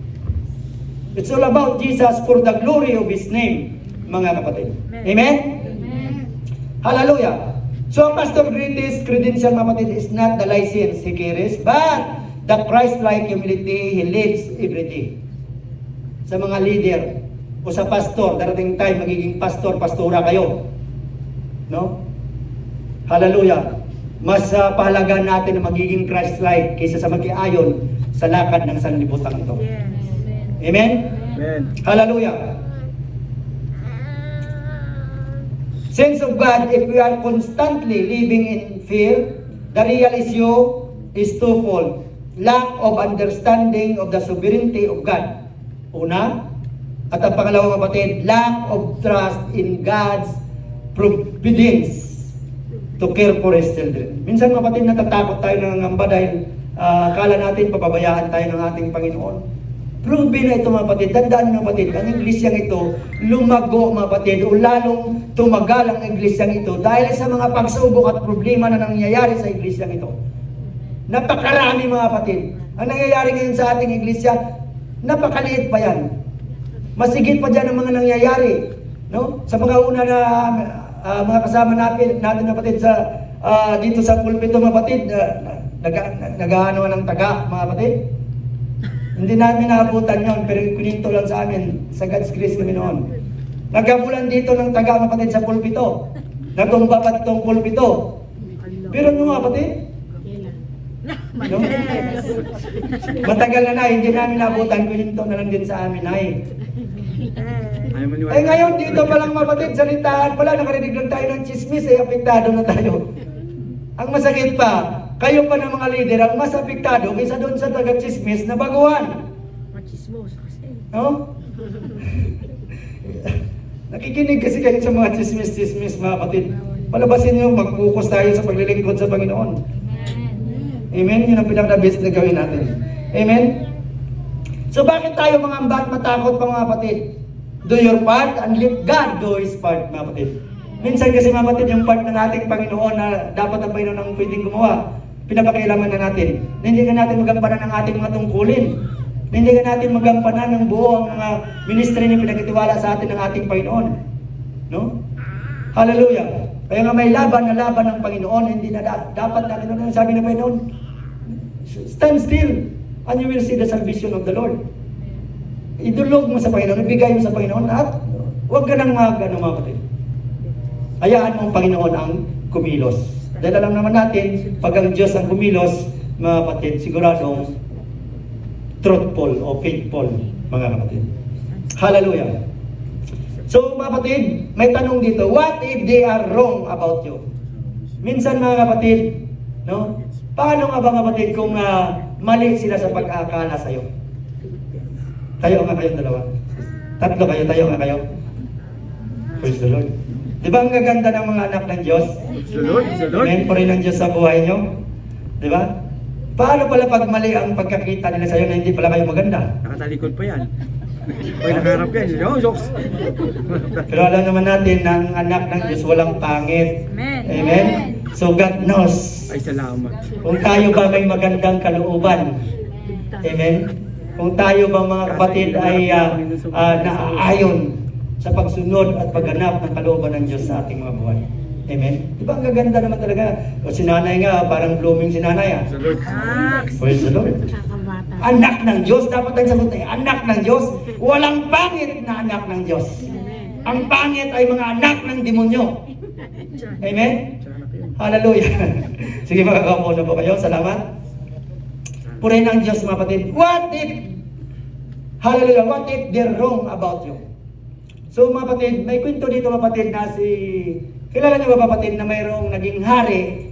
It's all about Jesus for the glory of His name, mga kapatid. Amen? Hallelujah. So, ang pastor greatest credential, mga kapatid, is not the license he carries, but the Christ-like humility he lives every day. Sa mga leader o sa pastor, darating time magiging pastor, pastora kayo. No? Hallelujah. Mas pahalagaan natin na magiging Christ-like kaysa sa mag-iayon sa lakad ng sanlibutan ito. Yes. Amen? Amen. Hallelujah. Sense of God, if we are constantly living in fear, the real issue is twofold. Lack of understanding of the sovereignty of God. Una, at ang pangalawang kapatid, lack of trust in God's providence to care for His children. Minsan kapatid, natatakot tayo ng ngamba dahil akala natin papabayaan tayo ng ating Panginoon. Proven na ito mga kapatid, tandaan mga kapatid, ang iglesyang ito, lumago mga kapatid, o lalong tumagal ang iglesyang ito dahil sa mga pagsubok at problema na nangyayari sa iglesyang ito. Napakarami mga kapatid. Ang nangyayari ngayon sa ating iglesia, napakaliit pa yan. Masigit pa dyan ang mga nangyayari. No? Sa mga una na mga kasama natin na kapatid sa dito sa pulpito mga kapatid, nag-ano ng taga mga kapatid. Hindi namin naabutan yon, pero kuninto lang sa amin, sa God's grace kami noon. Nagabulan dito ng taga mga kapatid sa pulpito. Natumba pa itong pulpito. Pero nyo mga kapatid, no? Matagal na hindi namin naabutan, kuninto na lang din sa amin ay. Ayaw maniwala. Eh ngayon dito pa lang mga kapatid, salitaan pala, nakarinig lang tayo ng chismis, apektado na tayo. Ang masakit pa, kayo pa ng mga leader ang mas apektado kaysa doon sa taga-chismis na baguhan. Machismoso kasi. No? Nakikinig kasi kayo sa mga chismis mga kapatid. Palabasin nyo, mag-focus tayo sa paglilingkod sa Panginoon. Amen? Yun ang pinaka-best na gawin natin. Amen? So bakit tayo mga ambat matakot pa mga kapatid? Do your part and let God do His part mga kapatid. Minsan kasi mga kapatid, yung part ng ating Panginoon na dapat ang Panginoon ang pwedeng gumawa, pinapakialaman na natin. Hindi ka natin magampanan ng ating mga tungkulin. Hindi ka natin magampanan ng buo ang mga ministry na pinagkatiwala sa atin ng ating Panginoon. No? Hallelujah. Kaya nga may laban na laban ng Panginoon, hindi na dapat natin, ano sabi ng Panginoon? Stand still and you will see the salvation of the Lord. Idulog mo sa Panginoon, ibigay mo sa Panginoon at huwag ka nang mga kapatid. Hayaan mo ang Panginoon ang kumilos. Dahil alam naman natin, pag ang Diyos ang kumilos, mga kapatid, siguradong truthful o faithful, mga kapatid. Hallelujah. So, mga kapatid, may tanong dito, what if they are wrong about you? Minsan, mga kapatid, no? Paano nga ba, mga kapatid, kung mali sila sa pag-aakala sa'yo? Tayo nga kayong dalawa. Tatlo kayo, tayo nga kayo. Praise the Lord. Di ba ang gaganda ng mga anak ng Diyos? Lord. Amen, po rin ng Diyos sa buhay nyo. Di ba? Paano pala pag mali ang pagkakita nila sa'yo na hindi pala kayo maganda? Nakatalikod pa yan. Pag nakaharap yan, jokes. Pero alam naman natin na ang anak ng Diyos walang pangit. Amen. Amen? So God knows Ay, salamat. kung tayo ba may magandang kalooban. Amen? Kung tayo ba mga kapatid ay naaayon sa pagsunod at pagganap ng kalooban ng Diyos sa ating mga buhay. Amen? Di ba ang gaganda naman talaga? O si nanay nga, parang blooming si nanay. Sa Lord. Praise the Lord. Anak ng Diyos, dapat tayo sagot tayo, anak ng Diyos, walang pangit na anak ng Diyos. Ang pangit ay mga anak ng demonyo. Amen? Hallelujah. Sige, makakaupo na po kayo. Salamat. Purihin ang Diyos, mga kapatid. What if, hallelujah, what if they're wrong about you? So, mga kapatid, may kwento dito, mga kapatid, na kilala niyo ba, kapatid, na mayroong naging hari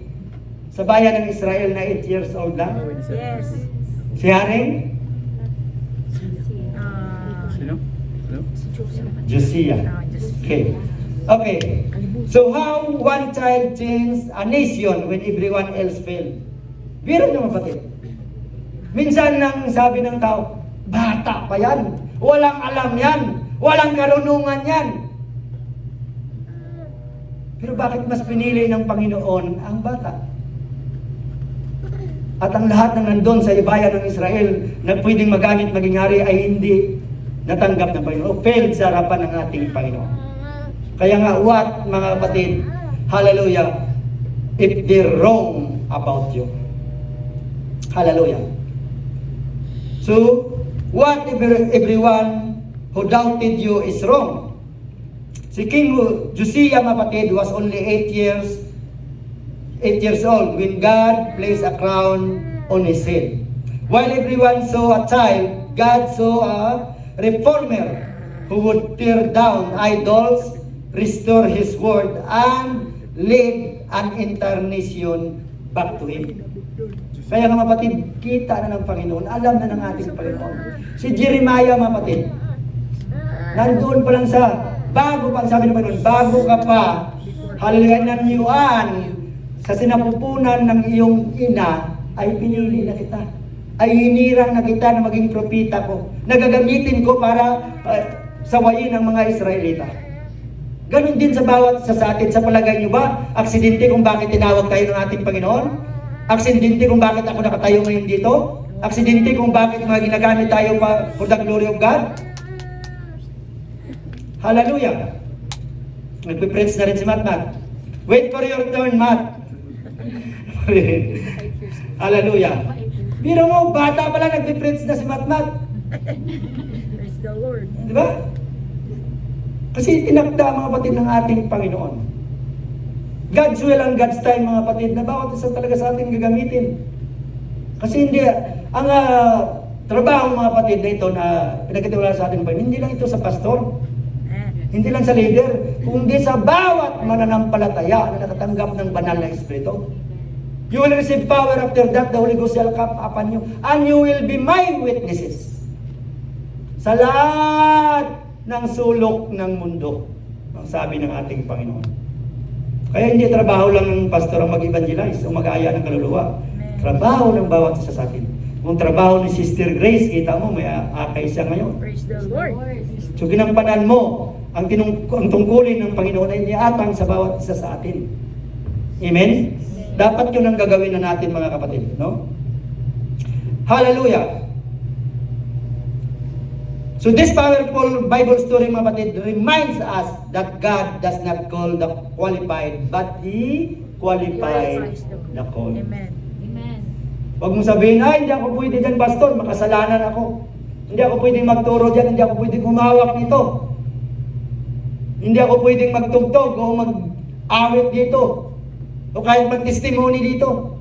sa bayan ng Israel na 8 years old lang? Yes. Si Haring? Sino? Hello? Josiah. Okay. Okay. So how one child changed a nation when everyone else failed? Biro niyo kapatid. Minsan nang sabi ng tao, bata pa yan. Walang alam yan. Walang karunungan yan. Pero bakit mas pinili ng Panginoon ang bata? At ang lahat ng nandun sa bayan ng Israel na pwedeng magamit maging hari ay hindi natanggap ng Panginoon. O failed sa harapan ng ating Panginoon. Kaya nga, what, mga kapatid, hallelujah, if they're wrong about you. Hallelujah. So, what if everyone who doubted you is wrong? Si King Josiah, mga kapatid, was only 8 years old when God placed a crown on his head. While everyone saw a child, God saw a reformer who would tear down idols, restore his word, and lead an entire nation back to him. Kaya mga kapatid, kita na ng Panginoon, alam na ng ating Panginoon. Si Jeremiah, mga kapatid, nandoon pa lang bago pa ang sabi ng Panginoon, bago ka pa, hallelujah, nanyuan sa sinapupunan ng iyong ina, ay pinili na kita. Ay hinirang na kita na maging propita ko. Nagagamitin ko para sawayin ang mga Israelita. Ganon din sa bawat isa sa atin. Sa palagay niyo ba, aksidente kung bakit tinawag tayo ng ating Panginoon? Aksidente kung bakit ako nakatayo ngayon dito? Aksidente kung bakit mga ginagamit tayo for the glory of God? Hallelujah! Nagpiprins na rin si Matt. Wait for your turn, Matt. Hallelujah. Biro mo, bata pa lang nagpiprins na si Matt. Praise the Lord. Di ba? Kasi tinakda, mga kapatid, ng ating Panginoon. God's will and God's time, mga kapatid, na bawat isa talaga sa ating gagamitin. Kasi hindi, ang trabaho, mga kapatid, na ito na pinagkatiwala sa ating Panginoon, hindi lang ito sa pastor, hindi lang sa leader, kundi sa bawat mananampalataya na nakatanggap ng banal na Espiritu. You will receive power after that, the Holy Ghost shall come upon you, and you will be my witnesses. Sa lahat ng sulok ng mundo, ang sabi ng ating Panginoon. Kaya hindi trabaho lang ng pastor ang mag-evangelize o mag-aaya ng kaluluwa. Trabaho ng bawat isa sa atin. Kung trabaho ni Sister Grace, kita mo, may akay siya ngayon. Praise the Lord. So ginampanan mo, ang tungkulin ng Panginoon ay niatang sa bawat isa sa atin. Amen? Dapat yun ang gagawin na natin, mga kapatid. No? Hallelujah! So this powerful Bible story, mga kapatid, reminds us that God does not call the qualified, but He qualified the called. Amen. Huwag mong sabihin, ay, hindi ako pwede dyan, pastor, makasalanan ako. Hindi ako pwedeng magturo dyan, hindi ako pwedeng humawak nito. Hindi ako pwedeng magtugtog o mag-awit dito. O kahit mag-testimony dito.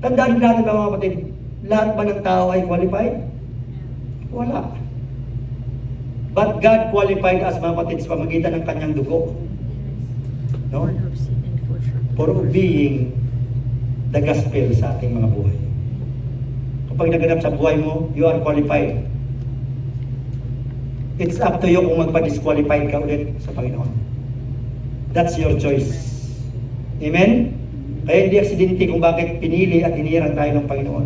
Tandaan natin mga kapatid, lahat ba ng tao ay qualified? Wala. But God qualified us, mga kapatid, sa pamagitan ng kanyang dugo. No? For being the gospel sa ating mga buhay. Kapag naganap sa buhay mo, you are qualified. It's up to you kung magpa-disqualified ka ulit sa Panginoon. That's your choice. Amen? Kaya hindi aksidente kung bakit pinili at hinirang tayo ng Panginoon.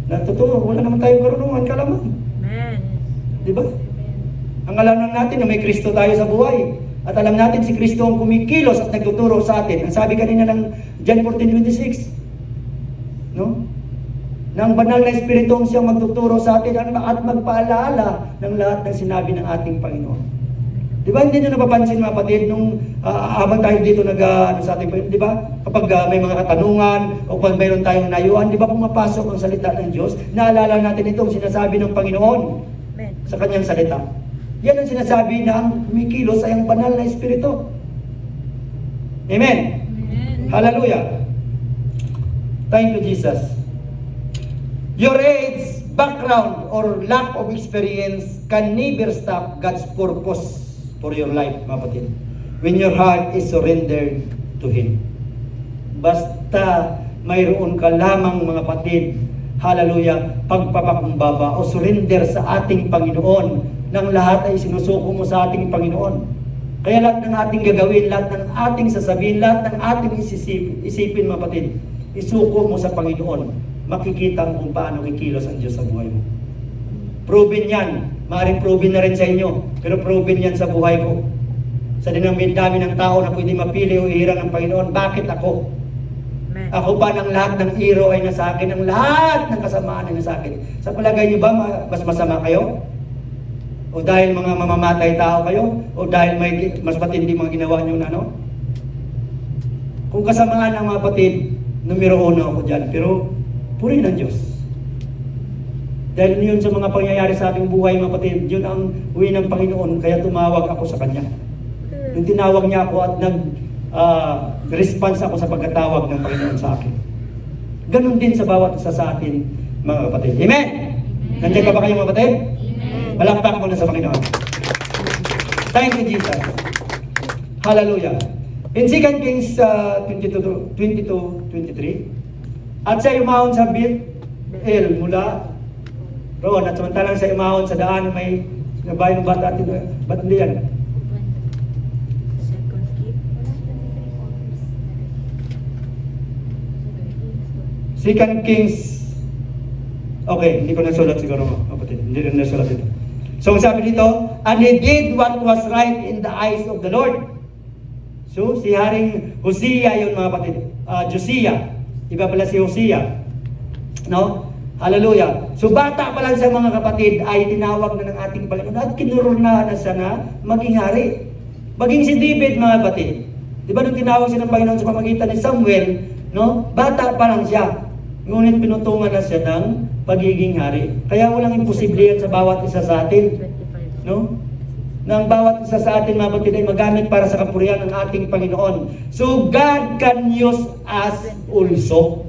Na totoo, wala naman tayong karunungan, kalamang. Amen. Di ba? Ang alam lang natin na may Kristo tayo sa buhay. At alam natin si Kristo ang kumikilos at nagtuturo sa atin. Ang sabi kanina ng John 14:26. No? Na ang banal na Espiritu ang siyang magtuturo sa atin at magpaalaala ng lahat ng sinabi ng ating Panginoon. Di ba hindi nyo napapansin, mga kapatid, nung habang tayo dito sa ating Panginoon, di ba? Kapag may mga katanungan o pag mayroon tayong nayuan, di ba pumapasok ang salita ng Diyos, naalala natin itong sinasabi ng Panginoon sa kanyang salita. Yan ang sinasabi na ang kumikilos ay ang banal na Espiritu. Amen? Hallelujah! Thank you, Jesus. Your age, background, or lack of experience can never stop God's purpose for your life, mga kapatid. When your heart is surrendered to Him. Basta mayroon ka lamang, mga kapatid, hallelujah, pagpapakumbaba o surrender sa ating Panginoon, ng lahat ay sinusuko mo sa ating Panginoon. Kaya lahat ng ating gagawin, lahat ng ating sasabihin, lahat ng ating isipin, mga kapatid, isuko mo sa Panginoon, makikita mo kung paano kikilos ang Diyos sa buhay mo. Proven yan. Maaaring proven na rin sa inyo, pero proven yan sa buhay ko. Sa dinamit dami ng tao na pwede mapili o ihirang ng Panginoon, bakit ako? Amen. Ako pa ng lahat ng hero ay nasa akin, ang lahat ng kasamaan ay nasa akin. Sa palagay niyo ba mas masama kayo? O dahil mga mamamatay tao kayo? O dahil may mas matindi mga ginawa niyo na ano? Kung kasamaan ng mga kapatid, numero 1 ako dyan. Pero purihin ang Diyos. Dahil yun sa mga pangyayari sa ating buhay mga kapatid, yun ang uwi ng Panginoon, kaya tumawag ako sa Kanya. Nung tinawag niya ako at response ako sa pagkatawag ng Panginoon sa akin. Ganon din sa bawat isa sa atin, mga kapatid. Amen? Nandiyan ka ba kayo mga kapatid? Amen. Palakpak muna sa Panginoon. Thank you, Jesus. Hallelujah. In 2 Kings 22:23, at siya umahon sa Bethel mula roon, at samantalang siya umahon sa daan na may bayan ng bata at ba't hindi yan? Second King. 2 Kings. Okay, hindi ko nasulat siguro mga kapatid. Hindi rin nasulat dito. So sabi dito, and he did what was right in the eyes of the Lord. So si Haring Hosea yun mga kapatid. Josiah. Iba pala si Hosea. No? Hallelujah. So bata pa lang sa mga kapatid ay tinawag na ng ating Panginoon at kinuruna na siya na maging hari. Maging si David mga kapatid. Di ba nung tinawag siya ng Panginoon sa pamagitan ni Samuel, no? Bata pa lang siya. Ngunit pinutungan na siya ng pagiging hari. Kaya walang imposible yan sa bawat isa sa atin. 25. No? Na ang bawat isa sa atin mga kapatid ay magamit para sa kapurihan ng ating Panginoon. So God can use us also.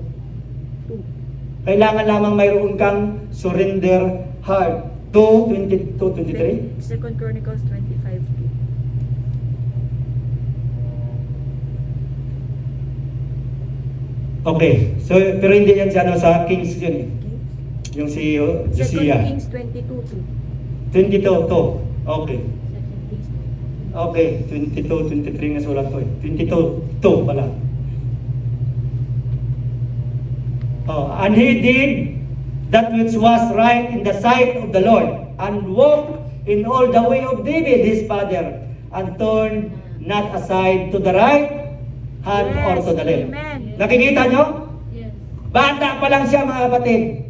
Kailangan lamang mayroon kang surrender heart. 2:22-23. Second Chronicles 25:2. Okay. So pero hindi yan sa sa Kings yun eh. Yung si Josiah. Second Kings 22:2. 22:2. Okay. Okay, 22-23 nga sulat ko eh. 22:2 pala. Oh, and he did that which was right in the sight of the Lord, and walked in all the way of David his father, and turned not aside to the right hand or to the left. Amen. Nakikita nyo? Yes. Bata pa lang siya mga kapatid.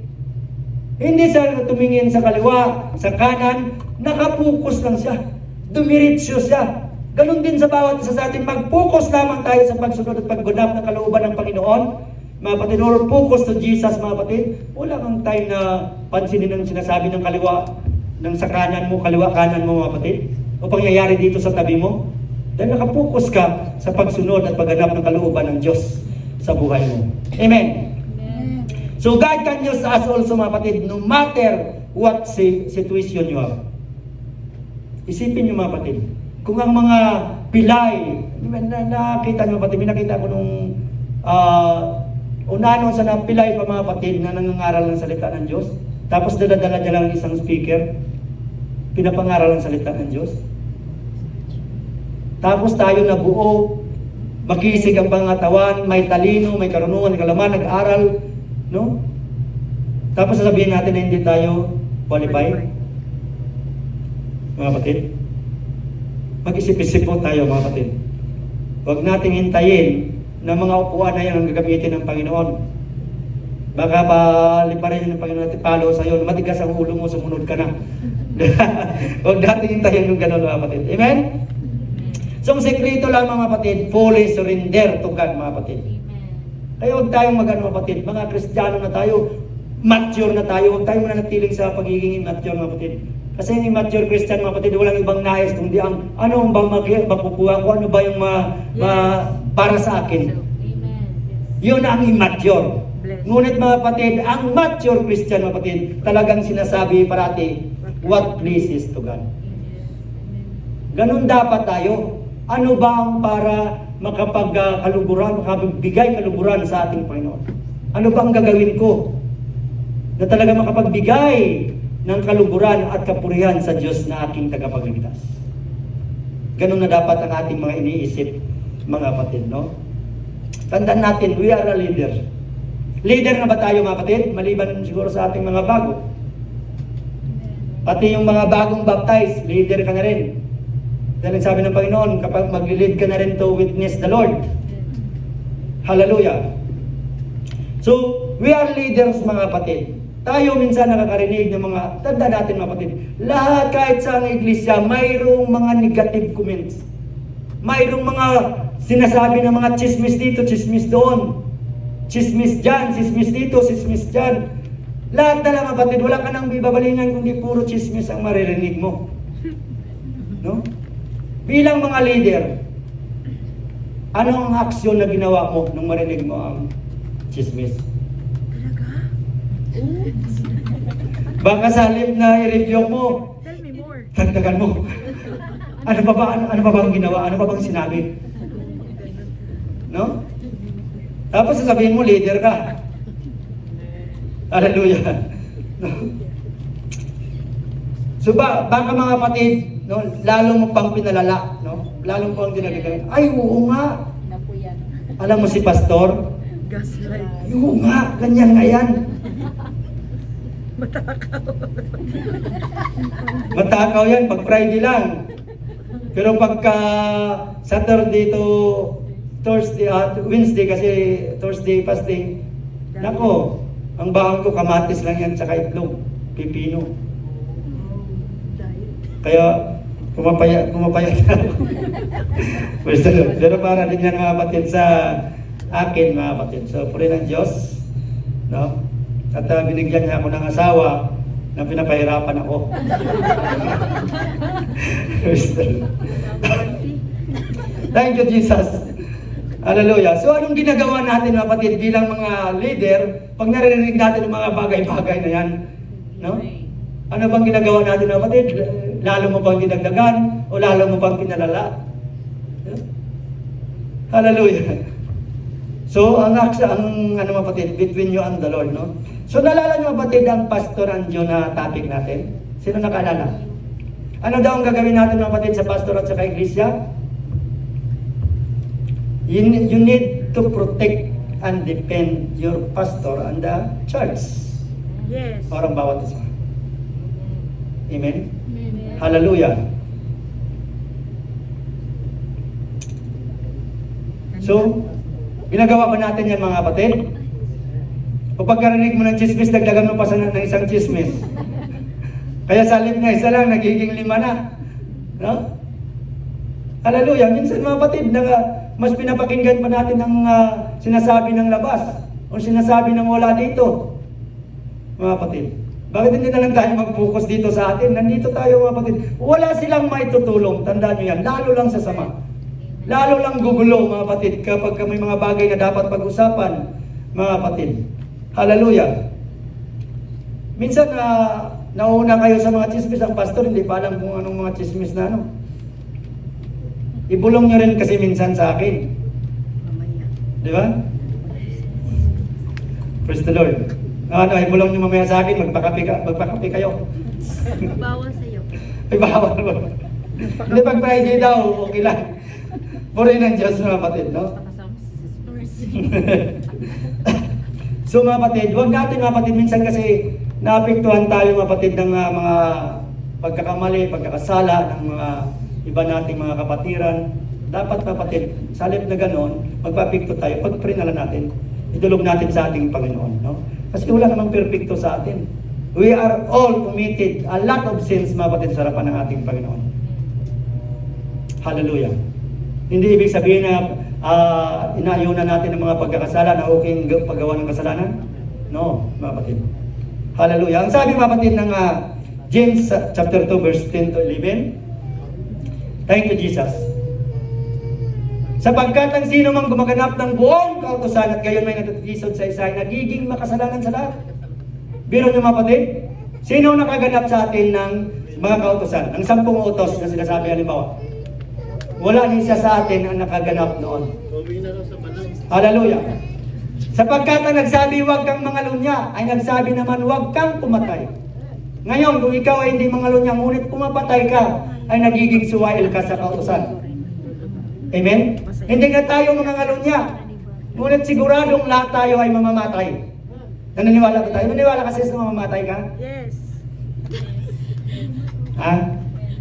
Hindi siya tumingin sa kaliwa, sa kanan, nakapokus lang siya. Dumiritso siya. Ganon din sa bawat isa sa atin, mag-focus lamang tayo sa pagsunod at paggunap ng kalooban ng Panginoon. Mga kapatid, or focus to Jesus mga kapatid. Wala kang time na pansinin ang sinasabi ng kaliwa, ng sa kanan mo, kaliwa kanan mo mga kapatid. O pangyayari dito sa tabi mo. Dahil nakapokus ka sa pagsunod at pagganap ng kalooban ng Diyos sa buhay mo. Amen. So God can use us also mga kapatid, no matter what situation you have. Isipin niyo mga kapatid, kung ang mga pilay, nakita niyo kapatid, nakita ko nung unano sa napilay pa mga kapatid na nangangaral ng salita ng Diyos. Tapos dala-dala niya lang isang speaker, pinapangaral ng salita ng Diyos. Tapos tayo na buo, makisig ang pangatawan, may talino, may karunungan, kalaman, nag-aral, no? Tapos sasabihin natin na hindi tayo qualified. Mga kapatid, mag-isip-isip po tayo mga kapatid. Huwag nating hintayin na mga upuan na yan ang gagamitin ng Panginoon. Baka paliparin ng Panginoon at palo sa iyo, matigas ang ulo mo, sumunod ka na. Huwag nating hintayin yung gano'n mga kapatid. Amen? So ang sekreto lang mga kapatid, fully surrender to God mga kapatid. Kaya huwag tayong mga kapatid, mga Kristiyano na tayo, mature na tayo, huwag tayong mananatiling sa pagiging immature mga kapatid. Kasi yung immature Christian mga kapatid, walang ibang nais kundi ang ano bang makukuha ko, ano ba yung para sa akin. Yun ang immature. Ngunit mga kapatid, ang mature Christian mga kapatid, talagang sinasabi parati, what pleases to God. Ganun dapat tayo. Ano ba ang para makapagkaluguran, makapagbigay kaluguran sa ating Panginoon? Ano ba ang gagawin ko na talaga makapagbigay ng kaluguran at kapurihan sa Diyos na aking tagapagligtas? Ganun na dapat ang ating mga iniisip, mga kapatid, no? Tandaan natin, we are a leader. Leader na ba tayo mga kapatid? Maliban siguro sa ating mga bago. Pati yung mga bagong baptized, leader ka na rin. Dahil sabi ng Panginoon, kapag mag-lead ka na rin to witness the Lord. Hallelujah. So, we are leaders mga kapatid. Tayo minsan nakakarinig ng mga, tanda natin mga kapatid, lahat kahit sa iglesia, mayroong mga negative comments. Mayroong mga sinasabi ng mga chismis dito, chismis doon. Chismis dyan, chismis dito, chismis dyan. Lahat na lang mga kapatid, wala ka nang bibabalingan kundi puro chismis ang maririnig mo. No? Bilang mga leader, ano ang aksyon na ginawa mo nung marinig mo ang chismis? Baka sa halip na i-review mo, Tell me more. dagdagan mo. Ano ba ang ginawa? Ano ba bang sinabi? No? Tapos sasabihin mo, leader ka. Hallelujah. No? So baka mga kapatid, no, lalo mo pang pinalala, no? Lalo mo pang dinagdagan. Ay, oo nga. Alam mo si pastor? Gaslight. Oo nga, ganyan nga yan. Matakaw yan pag Friday lang. Pero pagka Saturday to Thursday, Wednesday kasi Thursday fasting, nako, ang baon ko kamatis lang yan tsaka itlog, pipino. Kaya pumapayat na ako. Pero para din yan mga kapatid sa akin mga kapatid. So puri ng Diyos, no? At binigyan niya ako ng asawa na pinapahirapan ako. Thank you, Jesus. Hallelujah. So anong ginagawa natin mga kapatid bilang mga leader pag naririnig natin ng mga bagay-bagay na yan? No? Ano bang ginagawa natin mga kapatid? Lalo mo bang dinagdagan o lalo mo bang pinalala? No? Hallelujah. So, ang ano mga kapatid, between you and the Lord, no? So, naalala nyo kapatid ang Pastor Anjo na topic natin? Sino nakaalala? Ano daw ang gagawin natin mga kapatid sa pastor at sa iglesia? You need to protect and defend your pastor and the church. Yes. Parang bawat isa. Amen? Hallelujah. So, ginagawa pa natin yan mga kapatid. O pagkarinig mo ng chismis, dagdagan mo pa sa ng isang chismis. Kaya sa halip na isa lang, nagiging 5 na. No? Hallelujah. Minsan mga kapatid, mas pinapakinggan pa natin ang sinasabi ng labas o sinasabi ng wala dito. Mga kapatid. Bakit hindi na lang tayo mag-focus dito sa atin? Nandito tayo mga kapatid. Wala silang maitutulong. Tandaan nyo yan. Lalo lang sa sama. Lalo lang gugulo mga kapatid kapag may mga bagay na dapat pag-usapan mga kapatid. Hallelujah. Minsan nauna kayo sa mga chismis, ang pastor hindi pa alam kung anong mga chismis na ano. Ibulong nyo rin kasi minsan sa akin. Di ba? Praise the Lord. Ibulong nyo mamaya sa akin, magpakape kayo. Bawal sa'yo. Ay, bawal mo. Hindi, pag Friday daw, okay lang. Puri ng Diyos mga kapatid, no? So mga kapatid, huwag natin mga kapatid, minsan kasi naapektuhan tayo mga kapatid ng mga pagkakamali, pagkakasala ng mga iba nating mga kapatiran. Dapat mga kapatid, sa halip na gano'n, magpapekto tayo, pagprinala natin, idulog natin sa ating Panginoon, no? Kasi wala namang perfecto sa atin. We are all committed a lot of sins mga kapatid sa harapan ng ating Panginoon. Hallelujah. Hindi ibig sabihin na inaayunan natin ang mga pagkakasala na okay ang paggawa ng kasalanan. No, mga kapatid. Hallelujah. Ang sabi mga kapatid ng James chapter 2 verse 10 to 11. Thank you, Jesus. Sapagkat ang sino mang gumaganap ng buong kautusan at gayon may natitisod sa isa ay nagiging makasalanan sa lahat. Biro niyo mga kapatid, sino nakaganap sa atin ng mga kautusan? Ang 10 utos na sinasabi halimbawa. Wala ni isa sa atin ang nakaganap noon. Hallelujah. Sapagkat ang nagsabi huwag kang mangalunya, ay nagsabi naman huwag kang pumatay. Ngayon, kung ikaw ay hindi mangalunya, ngunit pumapatay ka, ay nagiging suwail ka sa kautusan. Amen? Hindi ka tayo mangalunya, ngunit siguradong lahat tayo ay mamamatay. Naniniwala ba tayo? Naniniwala kasi sa mamamatay ka? Yes. Ha?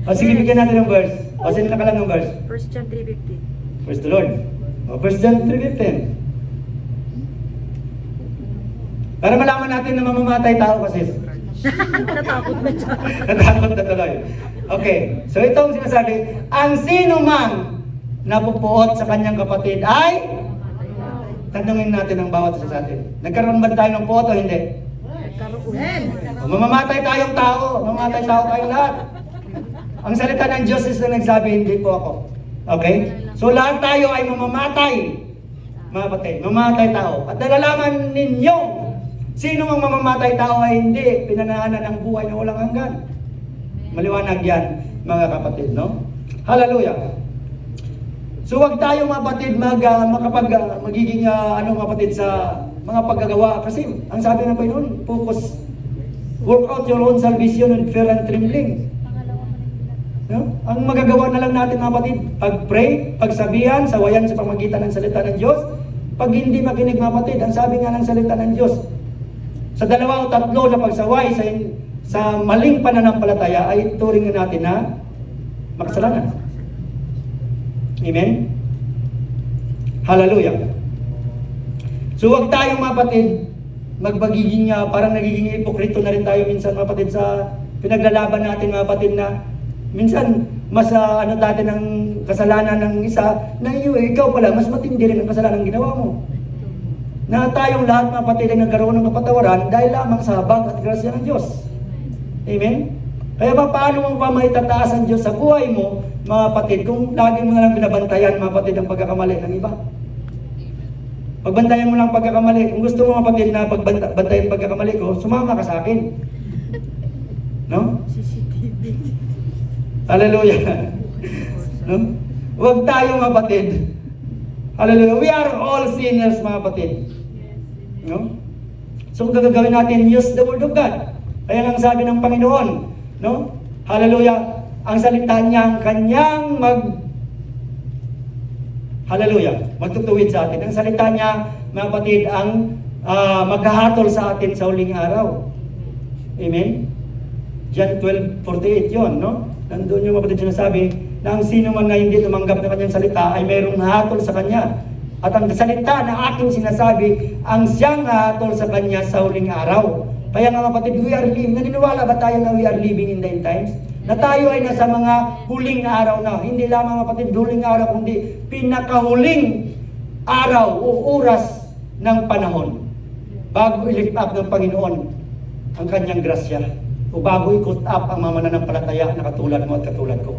O sige, bigyan natin ng verse. O sino nakalang ng verse? 1 John 3:15. Praise the Lord. O 1 John 3:15. Para malaman natin na mamamatay tao kasi. Natakot na siya. Natakot na tuloy. Okay, so itong sinasabi, ang sino man napupuot sa kanyang kapatid ay, tanungin natin ang bawat isa sa atin. Nagkaroon ba tayo ng puot o hindi? O, mamamatay tayong tao. Mamamatay tao tayong lahat. Ang salita ng Diyos is na nagsabi, hindi po ako. Okay? So lahat tayo ay mamamatay. Mga kapatid, mamamatay tao. At nalalaman ninyo, sino mang mamamatay tao ay hindi pinanahanan ng buhay na walang hanggan. Maliwanag yan, mga kapatid, no? Hallelujah. So wag tayo mga kapatid magiging kapatid sa mga paggagawa kasi ang sabi ng Panginoon, focus, work out your own salvation with fear and trembling. No? Ang magagawa na lang natin mga kapatid, pag-pray, pagsabihan, sawayan sa pamagitan ng salita ng Diyos. Pag hindi makinig mga kapatid, ang sabi nga ng salita ng Diyos, sa 2 o 3 na pagsaway sa maling pananampalataya ay turing natin na makasalanan. Amen? Hallelujah. So huwag tayong mga kapatid magpagiging parang nagiging hipokrito na rin tayo minsan mga kapatid sa pinaglalaban natin mga kapatid na minsan mas natin ang kasalanan ng isa na ikaw pala mas matindi rin ang kasalanan ginawa mo. Na tayong lahat mga kapatid ay nagkaroon ng kapatawaran dahil lamang sa habag at grasya ng Diyos. Amen? Kaya paano mo pa maitataas ang Diyos sa buhay mo, mga kapatid, kung lagi mo na lang binabantayan, mga kapatid, ang pagkakamali ng iba? Pagbantayan mo lang pagkakamali. Kung gusto mo, mga kapatid, na pagbantayan pagkakamali ko, sumama ka sa akin. No? Hallelujah. No? Huwag tayo, mga kapatid. Hallelujah. We are all sinners, mga kapatid. No? So kung gagawin natin, use the word of God. Kaya ang sabi ng Panginoon, no? Hallelujah. Ang salita niya, ang kanyang hallelujah, magtutuwid sa atin. Ang salita niya, mga kapatid, ang maghahatol sa atin sa huling araw. Amen? John 12:48 yun, no? Nandun yung mga kapatid sinasabi na ang sino man na hindi tumanggap ng kanyang salita ay mayroong hatol sa kanya. At ang salita na aking sinasabi, ang siyang hatol sa kanya sa huling araw. Kaya nga kapatid, we are living. Naniniwala ba tayo na we are living in the end times? Na tayo ay nasa mga huling araw na. Hindi lamang kapatid, huling araw, kundi pinakahuling araw o oras ng panahon. Bago i-lift up ng Panginoon ang kanyang grasya. O bago i-cut up ang mga mananampalataya na katulad mo at katulad ko.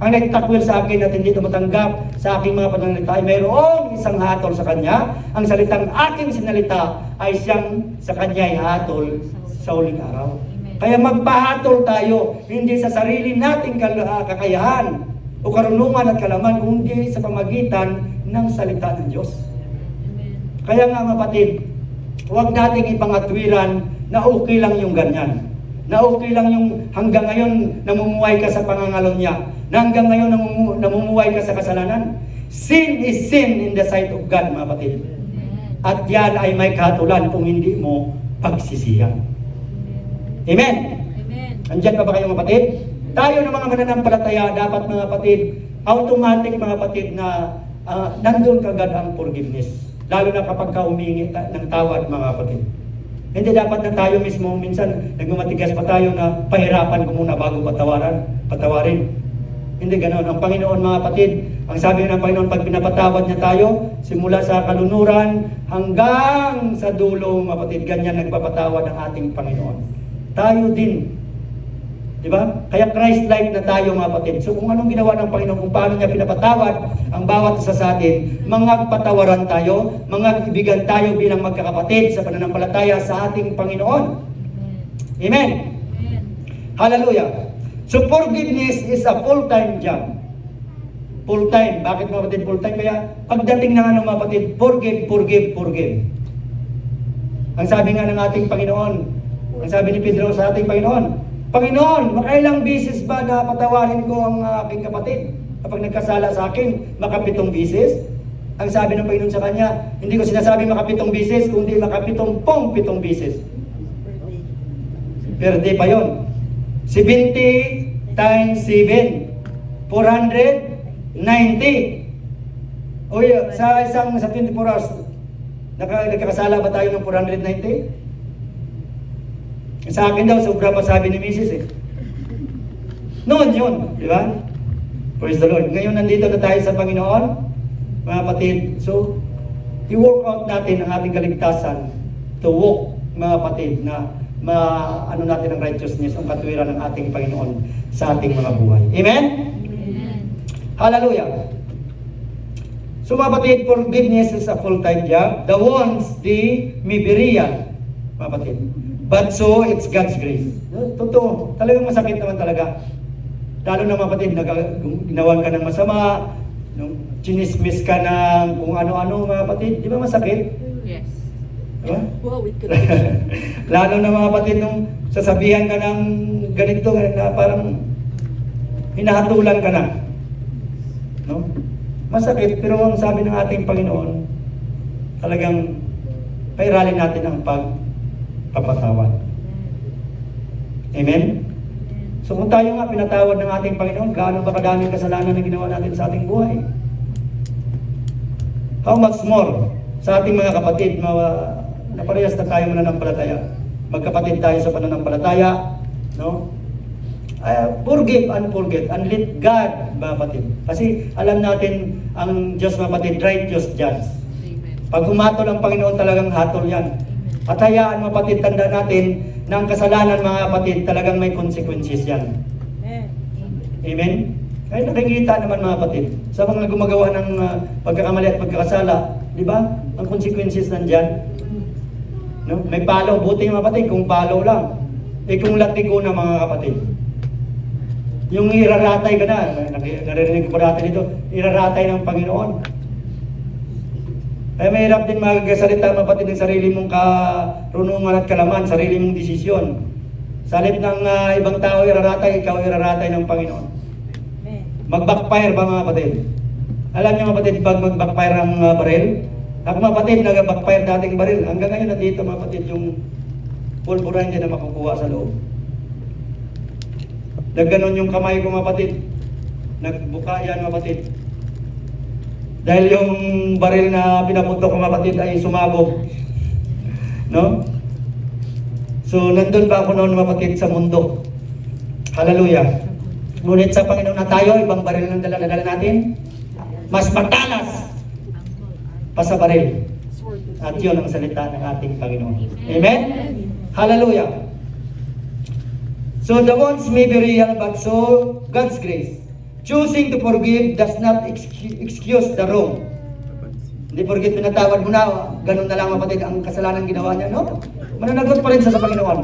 Ang nagtakwil sa akin at hindi tumatanggap sa aking mga pananalita ay mayroong isang hatol sa kanya. Ang salitang aking sinalita ay siyang sa kanya ay hatol sa huling araw. Kaya magpahatol tayo, hindi sa sarili nating kakayahan o karunungan at kalaman, kundi sa pamagitan ng salita ng Diyos. Kaya nga kapatid, huwag nating ipangatwiran na okay lang yung ganyan. Na okay lang yung hanggang ngayon namumuhay ka sa pangangalo niya. Na hanggang ngayon namumuhay ka sa kasalanan. Sin is sin in the sight of God, mga kapatid. At yan ay may katulan kung hindi mo pagsisihan. Amen? Amen. Andiyan pa ba kayo mga kapatid? Tayo ng mga mananampalataya, dapat mga kapatid, automatic mga kapatid na nandun kagad ang forgiveness. Lalo na kapag ka humingi ng tawad mga kapatid. Hindi dapat na tayo mismo, minsan nagmamatigas pa tayo na pahirapan ko muna bago patawarin. Hindi ganoon. Ang Panginoon mga kapatid, ang sabi ng Panginoon, pag pinapatawad niya tayo, simula sa kalunuran hanggang sa dulo mga kapatid, ganyan nagpapatawad ang ating Panginoon. Tayo din. Di ba? Kaya Christ-like na tayo mga kapatid. So kung anong ginawa ng Panginoon, kung paano niya pinapatawad ang bawat isa sa atin, mga patawaran tayo, mga ibigan tayo bilang magkakapatid sa pananampalataya sa ating Panginoon. Amen? Amen. Hallelujah. So forgiveness is a full-time job. Full-time. Bakit mga kapatid full-time? Kaya pagdating ng mga kapatid, forgive. Ang sabi nga ng ating Panginoon, ang sabi ni Pedro sa ating Panginoon, makailang bisis ba na patawarin ko ang aking kapatid? Kapag nagkasala sa akin, makapitong bisis? Ang sabi ng Panginoon sa kanya, hindi ko sinasabi makapitong bisis, kundi pitong bisis. Per day pa yun. 70 times 7, 490. O sa 24 hours, nagkakasala ba tayo ng 490? Sa akin daw, sobra pa sabi ni Mrs. eh. Noon yun, di ba? Praise the Lord. Ngayon nandito na tayo sa Panginoon, mga kapatid. So, i-work out natin ang ating kaligtasan to walk, mga kapatid, na ano natin ang righteousness, ang katwiran ng ating Panginoon sa ating mga buhay. Amen? Amen. Hallelujah. So mga kapatid, forgiveness is a full-time job. The ones, they may be real, mga kapatid. But so, it's God's grace. Totoo, talagang masakit naman talaga. Lalo na mga kapatid, ginawan ka ng masama, chinismis ka ng kung ano-ano, mga kapatid. Di ba masakit? Yes. Diba? Wow, it could Lalo na mga kapatid, nung sasabihan ka ng ganito, na parang hinahatulan ka na. No? Masakit, pero ang sabi ng ating Panginoon, talagang pairalin natin ang pagpapatawad. Amen? So kung tayo nga pinatawad ng ating Panginoon, gaano ba kadaming kasalanan na ginawa natin sa ating buhay? How much more sa ating mga kapatid, na parehas na tayo mananampalataya. Magkapatid tayo sa pananampalataya, no? Forgive and forget and let God, mga kapatid. Kasi alam natin ang Diyos, mga kapatid, righteous judge. Amen. Pag humatol ang Panginoon, talagang hatol yan. At hayaan, mga kapatid, tanda natin na ang kasalanan, mga kapatid, talagang may consequences yan. Amen? Kaya nakikita naman, mga kapatid, sa mga gumagawa ng pagkakamali at pagkakasala, di ba? Ang consequences nandyan. No? May palo, buti mga kapatid, kung palo lang. Kung latigo na, mga kapatid. Yung iraratay ka na, naririnig ko pa natin ito, iraratay ng Panginoon. Kaya mahirap din magsalita, mga kapatid, ng sarili mong karunungan at kalaman, sarili mong desisyon. Sa halip ng ibang tao iraratay, ikaw iraratay ng Panginoon. Mag-backfire ba, mga kapatid? Alam niyo, mga kapatid, pag mag-backfire ang baril, ako, mga kapatid, nag-backfire dating baril. Hanggang ngayon, nandito, mga kapatid, yung pulbura hindi na makukuha sa loob. Nagganon yung kamay ko, mga kapatid. Nagbuka yan, mga kapatid. Dahil yung baril na pinapuntok ko, mga kapatid, ay sumabog. No? So, nandun pa ako noon, mga kapatid, sa mundo. Hallelujah. Ngunit sa Panginoon na tayo, ibang baril ng dala natin. Mas matalas pa sa baril. At yun ang salita ng ating Panginoon. Amen? Hallelujah. So the ones may be real, but so God's grace. Choosing to forgive does not excuse the wrong. Hindi porket pinatawad mo na, ganun na lang, kapatid, ang kasalanan ginawa niya. No? Mananagot pa rin siya sa Panginoon.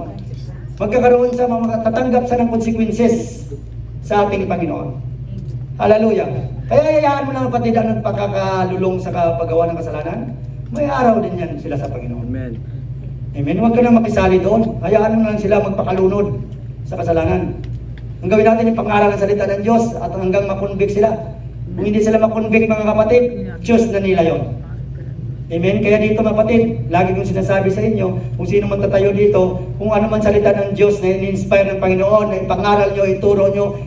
Magkakaroon sa mga tatanggap sa ng consequences sa ating Panginoon. Hallelujah. Kaya hayaan mo na, kapatid, ang nagpakakalulong sa paggawa ng kasalanan. May araw din yan sila sa Panginoon. Amen. Amen. Huwag ka na makisali doon. Hayaan mo lang sila magpakalunod sa kasalanan. Ang gawin natin yung pangaral ng salita ng Diyos at hanggang makonvict sila. Kung hindi sila makonvict, mga kapatid, choose na nila yon. Amen? Kaya dito, mga kapatid, lagi kong sinasabi sa inyo, kung sino man tatayo dito, kung ano man salita ng Diyos na in-inspire ng Panginoon, na ipangaral nyo,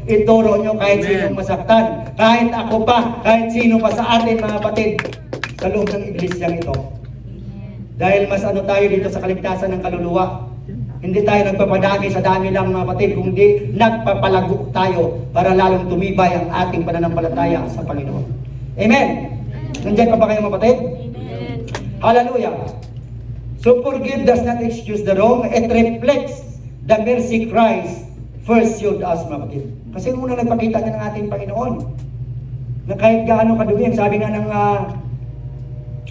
ituro nyo kahit sinong masaktan, kahit ako pa, kahit sino pa sa atin, mga kapatid, sa loob ng iglesyang ito. Dahil mas ano tayo dito sa kaligtasan ng kaluluwa. Hindi tayo nagpapadami sa dami lang, mga kapatid, kundi nagpapalago tayo para lalong tumibay ang ating pananampalataya sa Panginoon. Amen? Nandiyan pa ba kayo, mga kapatid? Amen. Hallelujah. So forgive does not excuse the wrong. It reflects the mercy Christ first showed us, mga kapatid. Kasi una nagpakita niya ng ating Panginoon na kahit gaano kadumi, ang sabi nga ng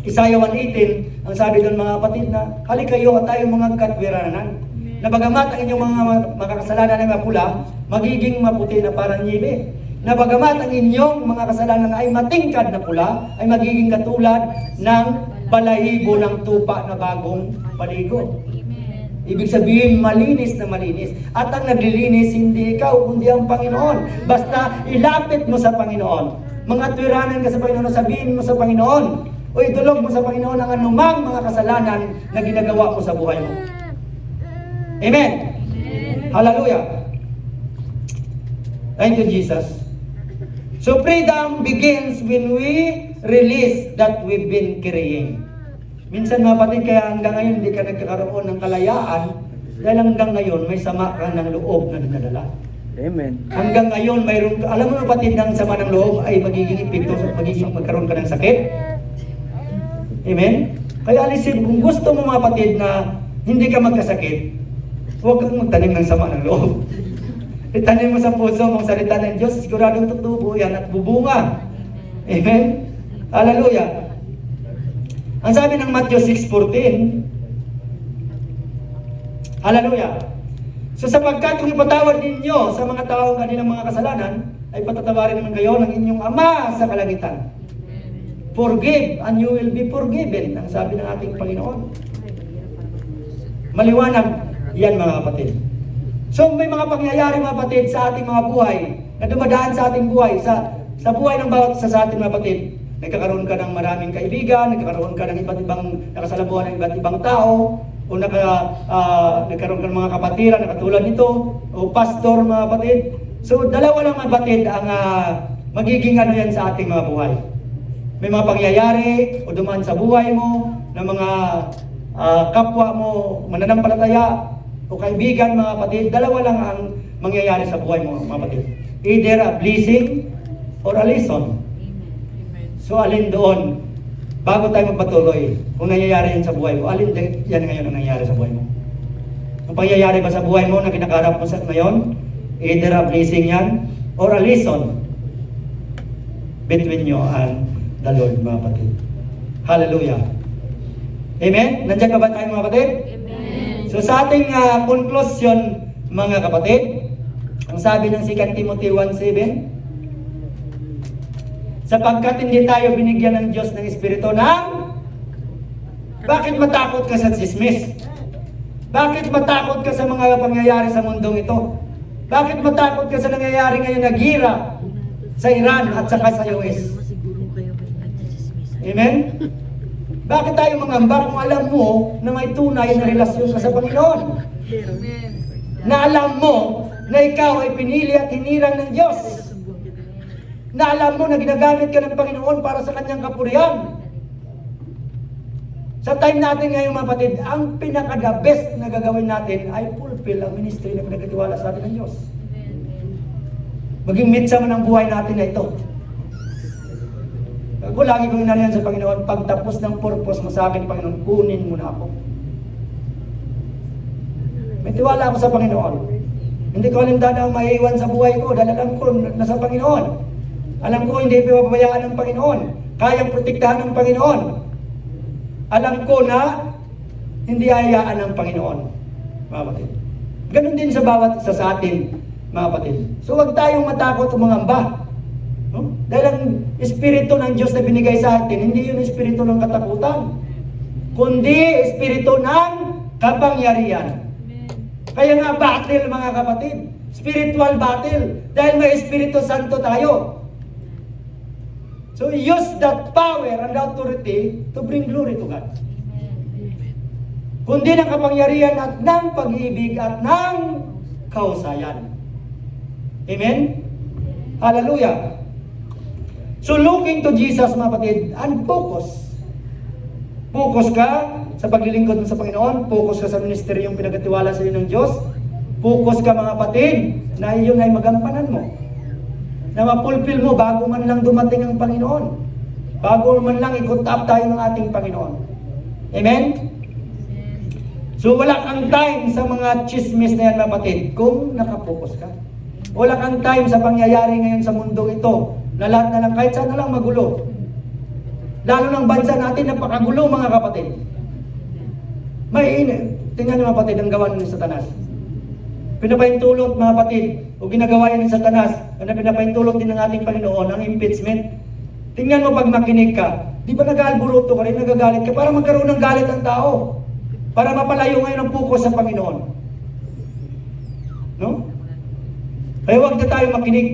Isaiah 1:18, ang sabi doon, mga kapatid, na halik kayo at tayo mga katwiranan. Na bagamat ang inyong mga makakasalanan ay mapula, magiging maputi na parang nyibe. Na bagamat ang inyong mga kasalanan ay matingkad na pula, ay magiging katulad ng balahibo ng tupa na bagong paligo. Amen. Ibig sabihin, malinis na malinis. At ang naglilinis, hindi ikaw, kundi ang Panginoon. Basta ilapit mo sa Panginoon. Mga twiranan ka sa Panginoon, sabihin mo sa Panginoon, o idulog mo sa Panginoon ang anumang mga kasalanan na ginagawa mo sa buhay mo. Amen. Hallelujah. Thank you, Jesus. So freedom begins when we release that we've been carrying. Minsan, mga kapatid, kaya hanggang ngayon hindi ka nagkakaroon ng kalayaan Dahil hanggang ngayon, may sama ka ng loob na dinadala. Amen. Hanggang ngayon, mayroon, alam mo kapatid, ng sama ng loob ay magiging epekto, magkaroon ka ng sakit. Amen? Kaya alisin, kung gusto mo mga kapatid na hindi ka magkasakit, huwag kang magtanim ng sama ng loob. Itanim mo sa puso mong salita ng Diyos, siguradong tutubo yan at bubunga. Amen? Hallelujah. Ang sabi ng Matthew 6:14, hallelujah. So sapagkat kung ipatawad ninyo sa mga tao kanilang mga kasalanan, ay patatawarin naman kayo ng inyong Ama sa kalangitan. Forgive and you will be forgiven, ang sabi ng ating Panginoon. Maliwanag yan mga kapatid. So may mga pangyayari mga kapatid sa ating mga buhay na dumadaan sa ating buhay, sa buhay ng bawat isa sa ating mga kapatid. Nagkakaroon ka ng maraming kaibigan, nagkakaroon ka ng iba't ibang nakasalamuhan ng iba't ibang tao, o nagkaroon ka ng mga kapatiran na katulad nito, o pastor mga kapatid. So dalawa lang mga kapatid ang magiging ano yan sa ating mga buhay. May mga pangyayari o dumaan sa buhay mo ng mga kapwa mo, mananampalataya o kaibigan mga kapatid. Dalawa lang ang mangyayari sa buhay mo mga kapatid. Either a blessing or a lesson. So alin doon, bago tayo magpatuloy, kung nangyayari yan sa buhay mo, alin yan ngayon ang nangyayari sa buhay mo? Kung pangyayari ba sa buhay mo na kinakarap mo sa ngayon, either a blessing yan or a lesson between you and the Lord mga kapatid. Hallelujah. Amen? Nandiyan ba tayo mga kapatid? Amen. So sa ating conclusion mga kapatid, ang sabi ng 2 Timothy 1:7, sapagkat hindi tayo binigyan ng Diyos ng Espiritu ng... Bakit matakot ka sa chismis? Bakit matakot ka sa mga pangyayari sa mundong ito? Bakit matakot ka sa nangyayari ngayon na gira sa Iran at saka sa US? Amen? Bakit tayo mangamba kung alam mo na may tunay na relasyon ka sa Panginoon? Na alam mo na ikaw ay pinili at hinirang ng Diyos. Na alam mo na ginagamit ka ng Panginoon para sa kanyang kapurihan. Sa time natin ngayon mga kapatid, ang pinaka-the best na gagawin natin ay fulfill ang ministry na pinagkatiwala sa atin ng Diyos. Maging mitsa man ang buhay natin na ito. Ako lagi kong inalihan sa Panginoon, pagtapos ng purpose mo sa akin, Panginoon, kunin mo na ako. May tiwala ako sa Panginoon. Hindi ko alimdana ang maiiwan sa buhay ko dahil alam ko nasa Panginoon. Alam ko hindi pipabayaan ng Panginoon. Kayang protektahan ng Panginoon. Alam ko na hindi hayaan ng Panginoon. Mga kapatid. Ganon din sa bawat isa sa atin, mga kapatid. So huwag tayong matakot o mangamba. No? Dahil ang Espiritu ng Diyos na binigay sa atin, hindi yun Espiritu ng katakutan. Kundi Espiritu ng kapangyarihan. Kaya nga battle mga kapatid. Spiritual battle. Dahil may Espiritu Santo tayo. So use that power and authority to bring glory to God. Kundi ng kapangyarihan at ng pag-ibig at ng kahusayan. Amen? Hallelujah. So looking to Jesus mga kapatid, and focus. Focus ka sa paglilingkod mo sa Panginoon. Focus ka sa ministeryong pinagkatiwala sa iyo ng Diyos. Focus ka mga kapatid na iyon ay magampanan mo. Na mapulfill mo bago man lang dumating ang Panginoon. Bago man lang i-contact tayo ng ating Panginoon. Amen? So wala kang time sa mga chismis na yan mga kapatid kung nakapokus ka. Wala kang time sa pangyayari ngayon sa mundong ito na lahat na lang kahit saan na lang magulo. Lalo ng bansa natin napakagulo mga kapatid. May tingnan niyo mga kapatid ang gawa ng Satanas. Pinapaintulot mga kapatid o ginagawa yan ng Satanas na pinapaintulot din ng ating Panginoon ang impeachment. Tingnan mo pag makinig ka, di ba nag-aalburuto ka rin, nagagalit ka para magkaroon ng galit ang tao. Para mapalayo ngayon ang focus sa Panginoon. No? Kaya huwag na tayo makinig.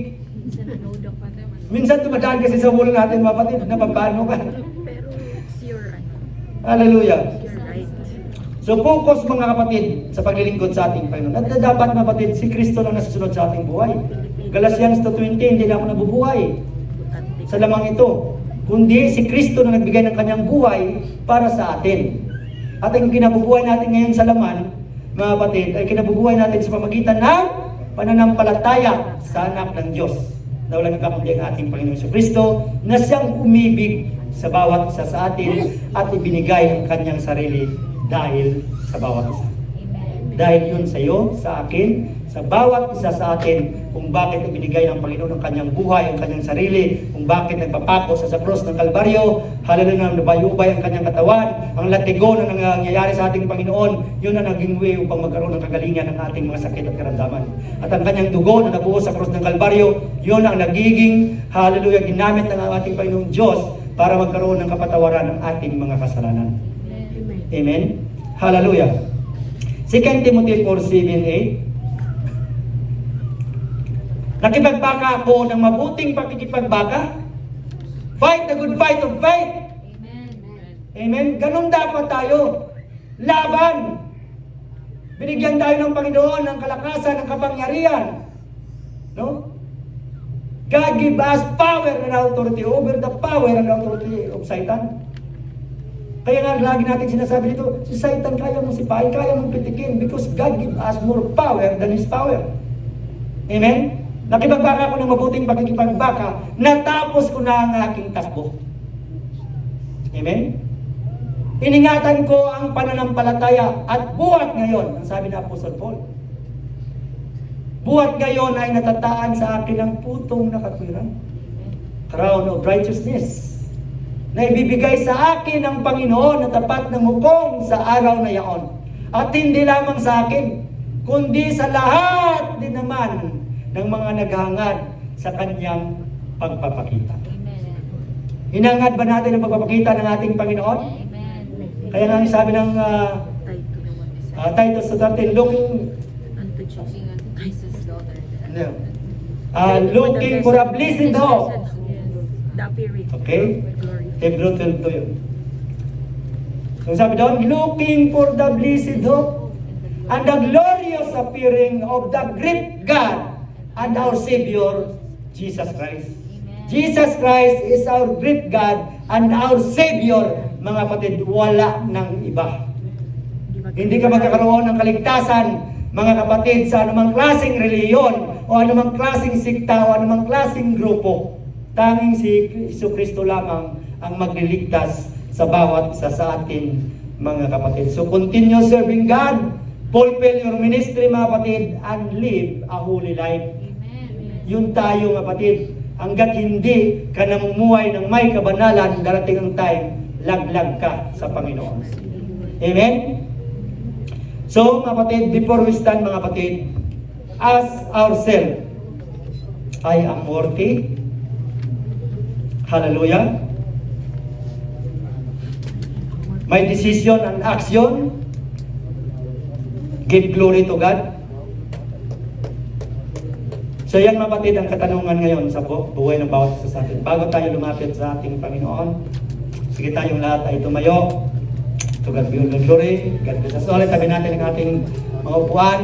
Minsan tumadaan kasi sa ulo natin mga kapatid, napapano ka. Pero it's your Hallelujah. your right. So focus mga kapatid sa paglilingkod sa ating Panginoon. At dapat mga kapatid, si Kristo lang nasusunod sa ating buhay. Galatians 2:20, hindi na ako nabubuhay sa lamang ito. Kundi si Kristo na nagbigay ng kanyang buhay para sa atin. At ang kinabubuhay natin ngayon sa laman, mga kapatid, ay kinabubuhay natin sa pamagitan ng pananampalataya sa anak ng Diyos na walang nagkakamali ang ating Panginoon Jesucristo na siyang umibig sa bawat isa sa atin at ibinigay ang kanyang sarili dahil sa bawat isa. Dahil yun sa iyo, sa akin, sa bawat isa sa atin, kung bakit ibinigay ng Panginoon ang kanyang buhay, ang kanyang sarili, kung bakit nagpapako sa krus ng Kalbaryo, halalang na nabayubay ang kanyang katawan, ang latigo na nangyayari sa ating Panginoon, yun ang naging way upang magkaroon ng kagalingan ng ating mga sakit at karamdaman. At ang kanyang dugo na nabuo sa krus ng Kalbaryo, yun ang nagiging, hallelujah, ginamit ng ating Panginoong Diyos para magkaroon ng kapatawaran ng ating mga kasalanan. Amen? Hallelujah. 2 Timothy 4:7-8. Nakipagbaka ako ng mabuting pakikipagbaka. Fight the good fight of faith. Amen. Ganun dapat tayo. Laban. Binigyan tayo ng Panginoon ng kalakasan, ng kapangyarihan. No? God give us power and authority over the power and authority of Satan. Kaya nga lagi natin sinasabi dito, si Satan kaya mong sipahin, kaya mong pitikin because God give us more power than His power. Amen? Nakipagbaka ako ng mabuting pakikipagbaka, natapos ko na ang aking takbo. Amen? Iningatan ko ang pananampalataya at buhat ngayon, ang sabi ng Apostol Paul. Buhat ngayon ay natataan sa akin ang putong nakatwiran. Crown of righteousness na ibibigay sa akin ng Panginoon na tapat ng hukong sa araw na yaon. At hindi lamang sa akin, kundi sa lahat din naman ng mga naghangad sa kanyang pagpapakita. Hinangad ba natin ang pagpapakita ng ating Panginoon? Kaya nga sabi ng Titus 13, looking for a blessed hope. Okay? Hebrew 12 to yun. So sabi doon, looking for the blessed hope and the glorious appearing of the great God and our Savior, Jesus Christ. Jesus Christ is our great God and our Savior, mga kapatid, wala ng iba. Hindi ka magkakaroon ng kaligtasan, mga kapatid, sa anumang klaseng reliyon o anumang klaseng sikta o anumang klaseng grupo. Tanging si Jesucristo lamang ang magliligtas sa bawat isa sa atin, mga kapatid. So continue serving God, fulfill your ministry, mga kapatid, and live a holy life. Yun tayo, mga kapatid. Hanggat hindi ka namumuhay ng may kabanalan, darating ang time, laglag ka sa Panginoon. Amen? So, mga kapatid, before we stand, mga kapatid, ask ourselves, I am worthy? Hallelujah. My decision and action give glory to God. So yan, mga kapatid, ang katanungan ngayon sa buhay ng bawat isa sa atin. Bago tayo lumapit sa ating Panginoon, sige tayong lahat ay tumayo. To God be all the glory. God bless us all. Tabi natin ang ating mga upuan.